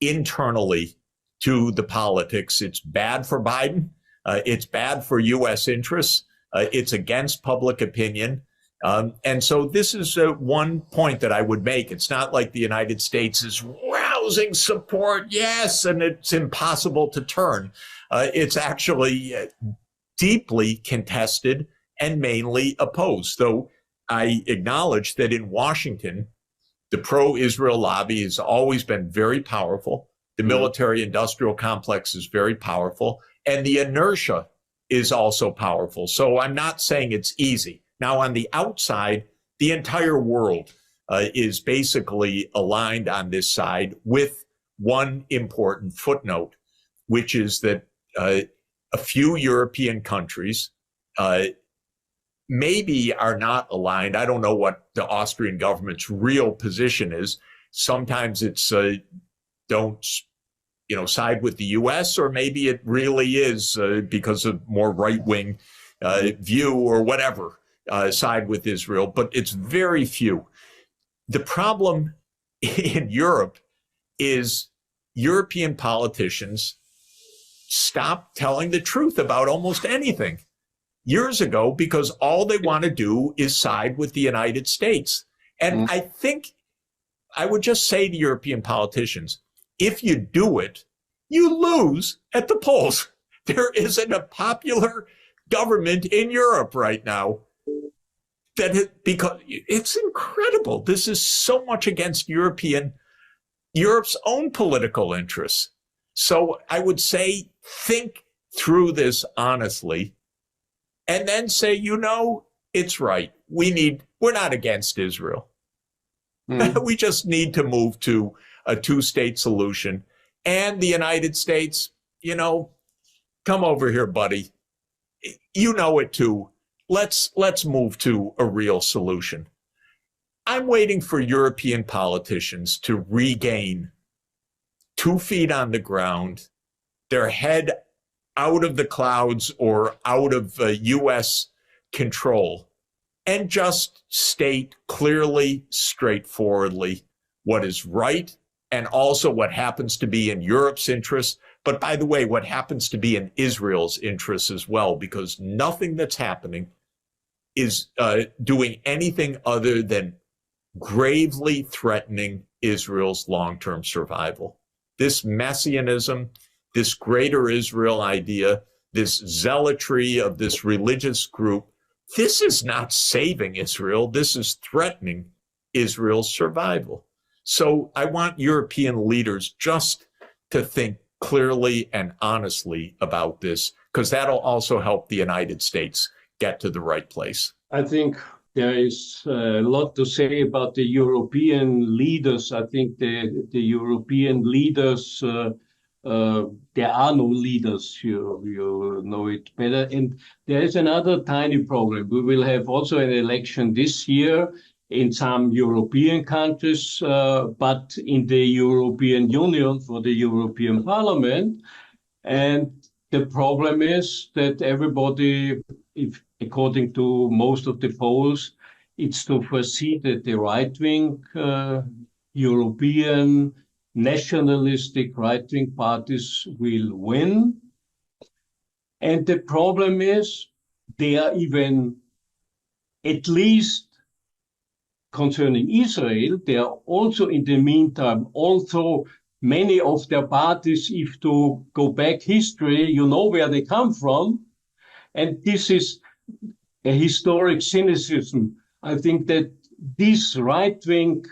Speaker 1: internally to the politics. It's bad for Biden. It's bad for U.S. interests. It's against public opinion. And so this is one point that I would make. It's not like the United States is rousing support, yes, and it's impossible to turn. It's actually deeply contested and mainly opposed. Though I acknowledge that in Washington, the pro-Israel lobby has always been very powerful. The military-industrial complex is very powerful, and the inertia is also powerful. So I'm not saying it's easy. Now, on the outside, the entire world is basically aligned on this side with one important footnote, which is that a few European countries maybe are not aligned. I don't know what the Austrian government's real position is. Sometimes it's don't side with the U.S., or maybe it really is because of more right-wing view or whatever, side with Israel, but it's very few. The problem in Europe is European politicians stop telling the truth about almost anything years ago because all they want to do is side with the United States. And I think I would just say to European politicians, if you do it, you lose at the polls. There isn't a popular government in Europe right now because it's incredible. This is so much against Europe's own political interests. So I would say, think through this honestly, and then say, it's right. We're not against Israel. We just need to move to a two-state solution. And the United States, come over here, buddy. You know it too. Let's move to a real solution. I'm waiting for European politicians to regain 2 feet on the ground, their head out of the clouds or out of U.S. control, and just state clearly, straightforwardly what is right and also what happens to be in Europe's interest. But by the way, what happens to be in Israel's interests as well, because nothing that's happening is doing anything other than gravely threatening Israel's long-term survival. This messianism, this greater Israel idea, this zealotry of this religious group, this is not saving Israel. This is threatening Israel's survival. So I want European leaders just to think clearly and honestly about this, because that'll also help the United States get to the right place.
Speaker 5: I think there is a lot to say about the European leaders. I think the European leaders, there are no leaders, you know it better. And there is another tiny problem. We will have also an election this year in some European countries, but in the European Union for the European Parliament. And the problem is that everybody, according to most of the polls, it's to foresee that the right-wing European nationalistic right-wing parties will win. And the problem is, they are even, at least concerning Israel, they are also in the meantime, also many of their parties, if to go back history, you know where they come from. And this is a historic cynicism. I think that these right-wing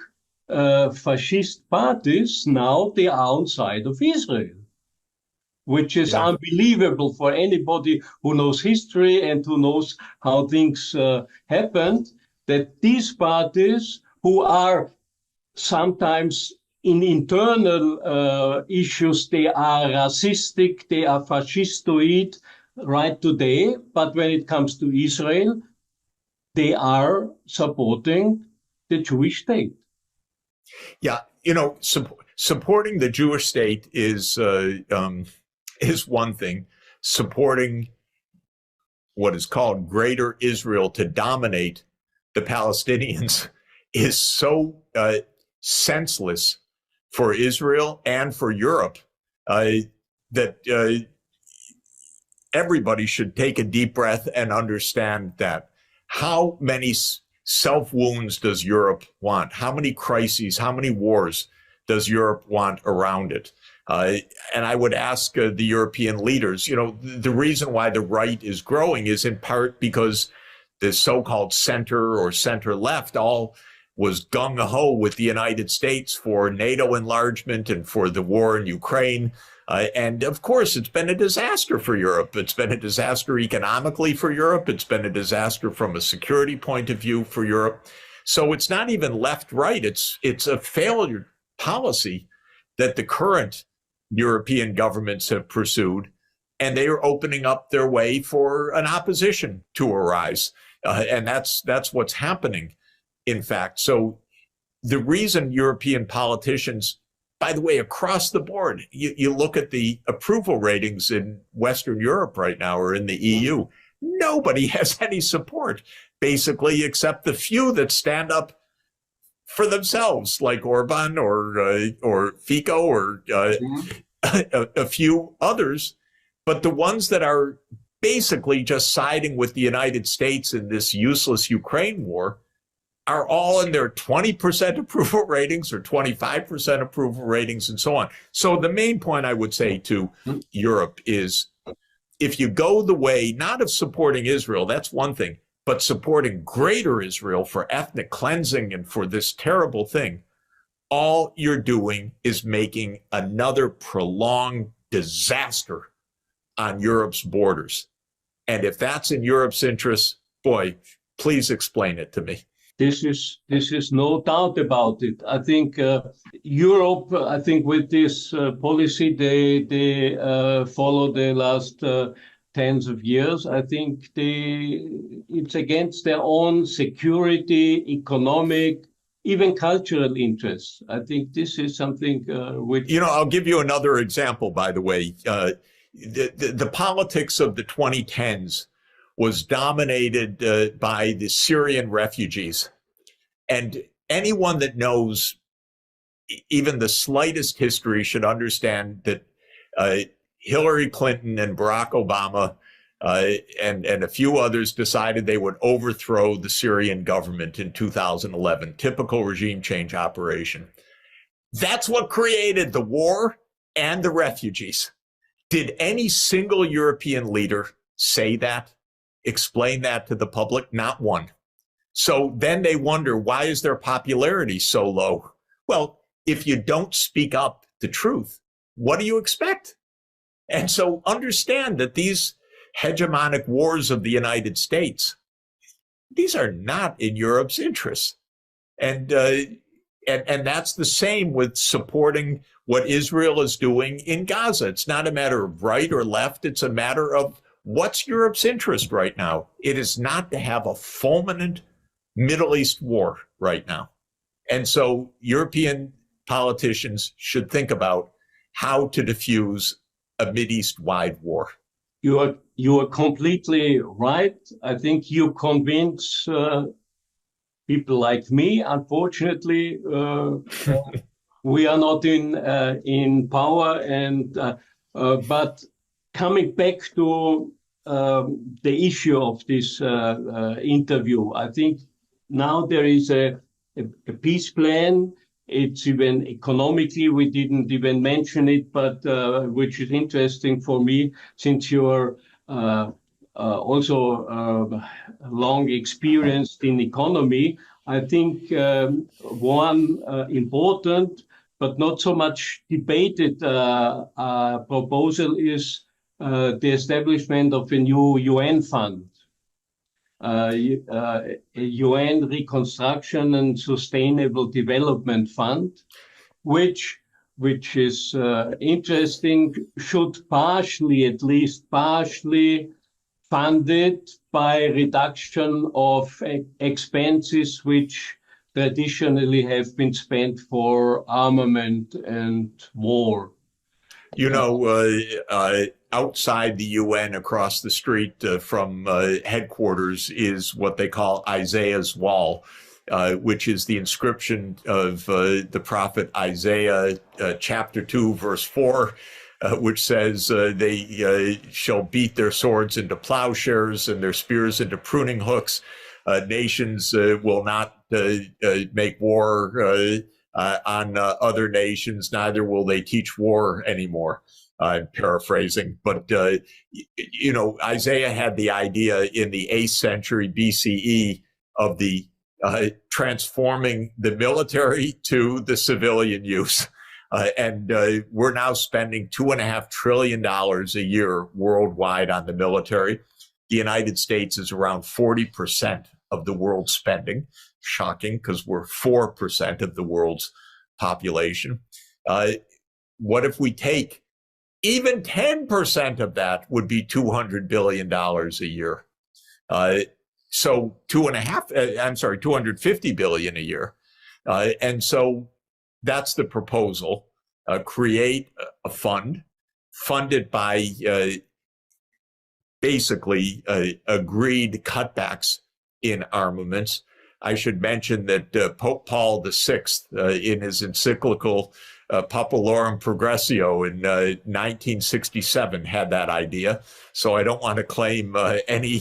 Speaker 5: fascist parties, now they are on side of Israel, which is unbelievable for anybody who knows history and who knows how things happened, that these parties, who are sometimes in internal issues, they are racistic, they are fascistoid right today, but when it comes to Israel, they are supporting the Jewish state.
Speaker 1: Yeah, supporting the Jewish state is one thing. Supporting what is called Greater Israel to dominate the Palestinians is so senseless for Israel and for Europe that everybody should take a deep breath and understand that. How many self-wounds does Europe want? How many crises, how many wars does Europe want around it? And I would ask the European leaders, the reason why the right is growing is in part because the so-called center or center-left all was gung-ho with the United States for NATO enlargement and for the war in Ukraine. And of course, it's been a disaster for Europe. It's been a disaster economically for Europe. It's been a disaster from a security point of view for Europe. So it's not even left-right. It's a failure policy that the current European governments have pursued, and they are opening up their way for an opposition to arise. And that's what's happening, in fact. So the reason European politicians, by the way, across the board, you look at the approval ratings in Western Europe right now or in the EU, nobody has any support, basically, except the few that stand up for themselves, like Orban or Fico or a few others. But the ones that are basically just siding with the United States in this useless Ukraine war are all in their 20% approval ratings or 25% approval ratings and so on. So the main point I would say to Europe is, if you go the way, not of supporting Israel, that's one thing, but supporting Greater Israel for ethnic cleansing and for this terrible thing, all you're doing is making another prolonged disaster on Europe's borders. And if that's in Europe's interests, boy, please explain it to me.
Speaker 5: This is no doubt about it. I think Europe, with this policy they follow the last tens of years, I think it's against their own security, economic, even cultural interests. I think this is something which...
Speaker 1: I'll give you another example, by the way. The politics of the 2010s was dominated by the Syrian refugees. And anyone that knows even the slightest history should understand that Hillary Clinton and Barack Obama and a few others decided they would overthrow the Syrian government in 2011, typical regime change operation. That's what created the war and the refugees. Did any single European leader say that? Explain that to the public? Not one. So then they wonder, why is their popularity so low? Well, if you don't speak up the truth, what do you expect? And so understand that these hegemonic wars of the United States, these are not in Europe's interests. And that's the same with supporting what Israel is doing in Gaza. It's not a matter of right or left. It's a matter of what's Europe's interest right now. It is not to have a fulminant Middle East war right now. And so European politicians should think about how to diffuse a Mideast-wide war.
Speaker 5: You are completely right. I think you convince people like me. Unfortunately, we are not in power. And but coming back to the issue of this interview. I think now there is a peace plan. It's even economically, we didn't even mention it, but which is interesting for me, since you're also long experienced in economy. I think one important but not so much debated proposal is the establishment of a new UN fund, a UN Reconstruction and Sustainable Development Fund, which is interesting, should partially, at least partially, funded by reduction of expenses which traditionally have been spent for armament and war.
Speaker 1: You know, outside the UN, across the street from headquarters, is what they call Isaiah's Wall, which is the inscription of the prophet Isaiah, chapter 2, verse 4, which says they shall beat their swords into plowshares and their spears into pruning hooks. Nations will not make war on other nations, neither will they teach war anymore. I'm paraphrasing, but you know, Isaiah had the idea in the 8th century BCE of the transforming the military to the civilian use. And we're now spending $2.5 trillion a year worldwide on the military. The United States is around 40% of the world's spending. Shocking, because we're 4% of the world's population. What if we take even 10% of that would be $200 billion a year. So $250 billion a year. And so that's the proposal. Create a fund funded by basically agreed cutbacks in armaments. I should mention that Pope Paul VI, in his encyclical Populorum Progressio in 1967, had that idea. So I don't want to claim any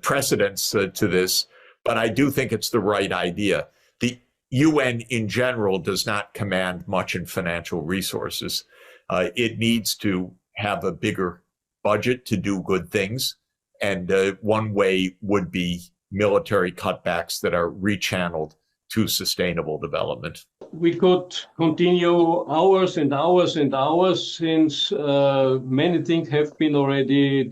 Speaker 1: precedence to this, but I do think it's the right idea. The UN in general does not command much in financial resources. It needs to have a bigger budget to do good things. And one way would be military cutbacks that are rechanneled to sustainable development.
Speaker 5: We could continue hours and hours and hours, since many things have been already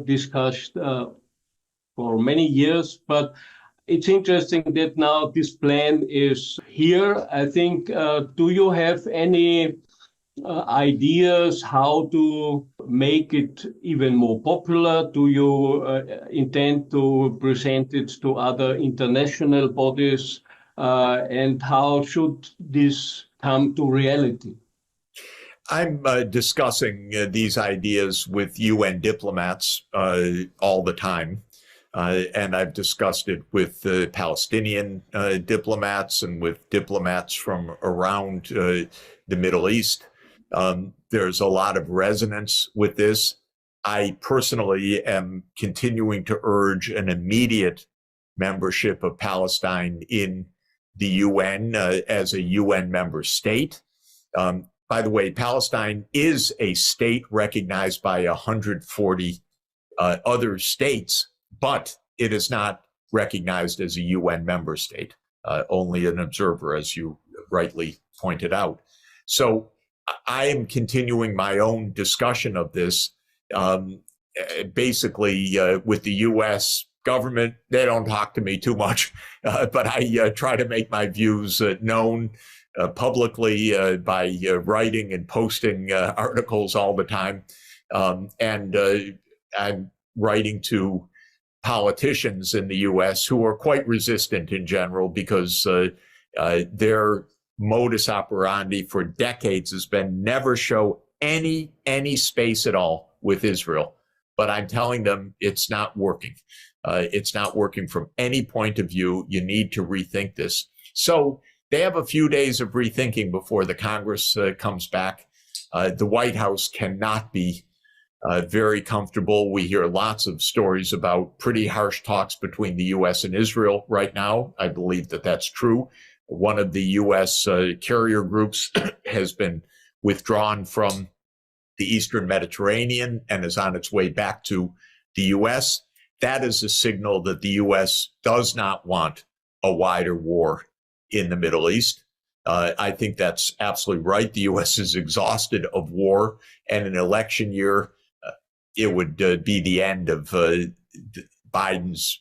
Speaker 5: discussed for many years. But it's interesting that now this plan is here. I think, do you have any ideas how to make it even more popular? Do you intend to present it to other international bodies? And how should this come to reality?
Speaker 1: I'm discussing these ideas with UN diplomats all the time. And I've discussed it with Palestinian diplomats and with diplomats from around the Middle East. There's a lot of resonance with this. I personally am continuing to urge an immediate membership of Palestine in the UN as a UN member state. By the way, Palestine is a state recognized by 140 other states, but it is not recognized as a UN member state, only an observer, as you rightly pointed out. So I am continuing my own discussion of this, basically with the U.S. government. They don't talk to me too much, but I try to make my views known publicly by writing and posting articles all the time. And I'm writing to politicians in the U.S. who are quite resistant in general, because their modus operandi for decades has been never show any space at all with Israel. But I'm telling them it's not working. It's not working from any point of view. You need to rethink this. So they have a few days of rethinking before the Congress comes back. The White House cannot be very comfortable. We hear lots of stories about pretty harsh talks between the U.S. and Israel right now. I believe that that's true. One of the U.S. Carrier groups has been withdrawn from the Eastern Mediterranean and is on its way back to the U.S. That is a signal that the U.S. does not want a wider war in the Middle East. I think that's absolutely right. The U.S. is exhausted of war, and an election year, it would be the end of Biden's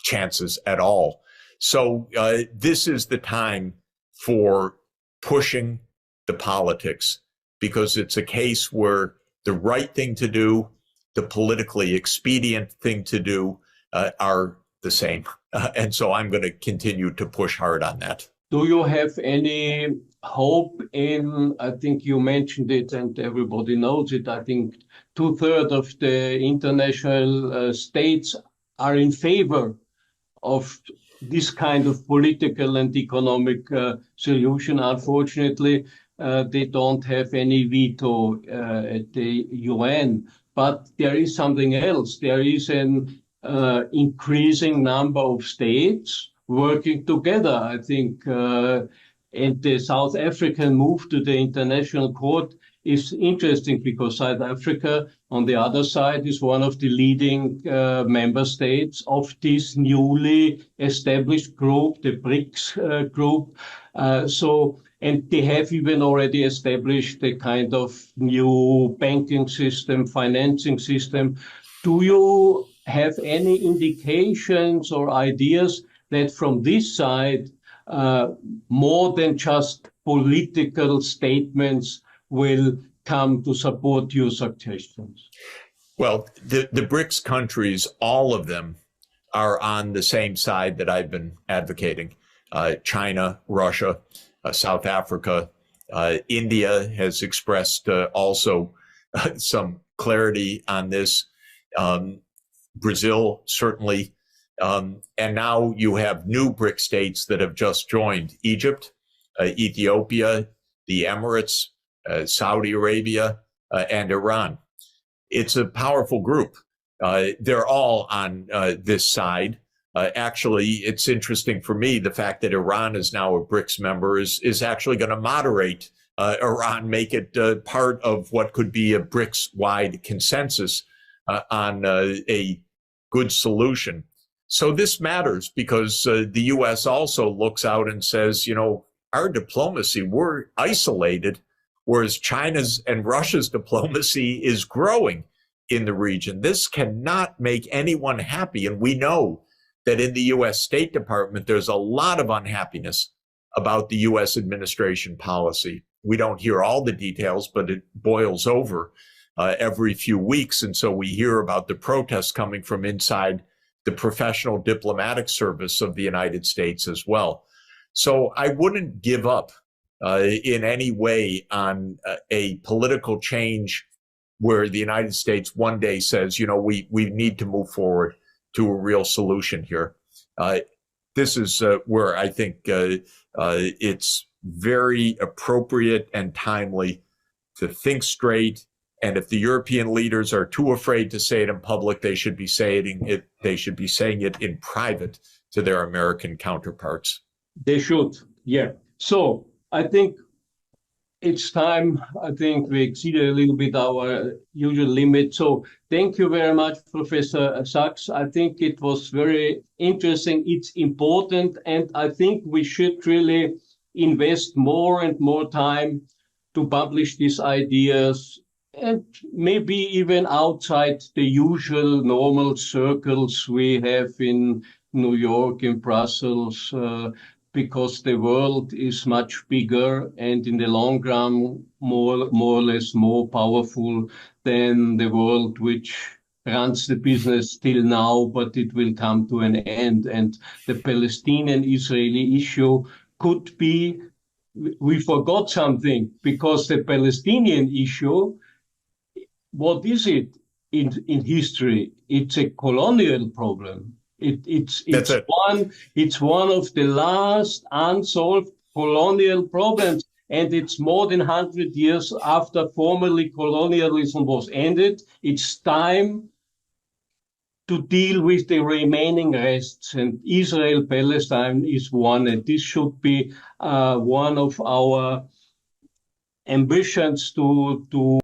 Speaker 1: chances at all. So this is the time for pushing the politics, because it's a case where the right thing to do, the politically expedient thing to do are the same. And so I'm going to continue to push hard on that.
Speaker 5: Do you have any hope in, I think you mentioned it and everybody knows it, I think 2/3 of the international states are in favor of this kind of political and economic solution. Unfortunately, they don't have any veto at the UN. But there is something else. There is an increasing number of states working together. I think and the South African move to the International Court is interesting because South Africa, on the other side, is one of the leading member states of this newly established group, the Brics group. And they have even already established a kind of new banking system, financing system. Do you have any indications or ideas that from this side, more than just political statements will come to support your suggestions?
Speaker 1: Well, the BRICS countries, all of them are on the same side that I've been advocating. China, Russia, South Africa, India has expressed also some clarity on this. Brazil, certainly. And now you have new BRIC states that have just joined: Egypt, Ethiopia, the Emirates, Saudi Arabia, and Iran. It's a powerful group. They're all on this side. Actually, it's interesting for me, the fact that Iran is now a BRICS member is actually going to moderate Iran, make it part of what could be a BRICS-wide consensus on a good solution. So this matters because the U.S. also looks out and says, you know, our diplomacy, we're isolated, whereas China's and Russia's diplomacy is growing in the region. This cannot make anyone happy. And we know that in the U.S. State Department, there's a lot of unhappiness about the U.S. administration policy. We don't hear all the details, but it boils over every few weeks. And so we hear about the protests coming from inside the professional diplomatic service of the United States as well. So I wouldn't give up in any way on a political change where the United States one day says, you know, we need to move forward to a real solution here. This is where I think it's very appropriate and timely to think straight. And if the European leaders are too afraid to say it in public, they should be saying it. They should be saying it in private to their American counterparts.
Speaker 5: They should, yeah. So I think it's time. I think we exceeded a little bit our usual limit. So thank you very much, Professor Sachs. I think it was very interesting. It's important, and I think we should really invest more and more time to publish these ideas, and maybe even outside the usual normal circles we have in New York, in Brussels, because the world is much bigger and in the long run more or less more powerful than the world which runs the business till now, but it will come to an end. And the Palestinian-Israeli issue could be, we forgot something, because the Palestinian issue, what is it in history? It's a colonial problem. It's one of the last unsolved colonial problems. and it's more than 100 years after formally colonialism was ended. It's time to deal with the remaining rests, and Israel-Palestine is one, and this should be one of our ambitions to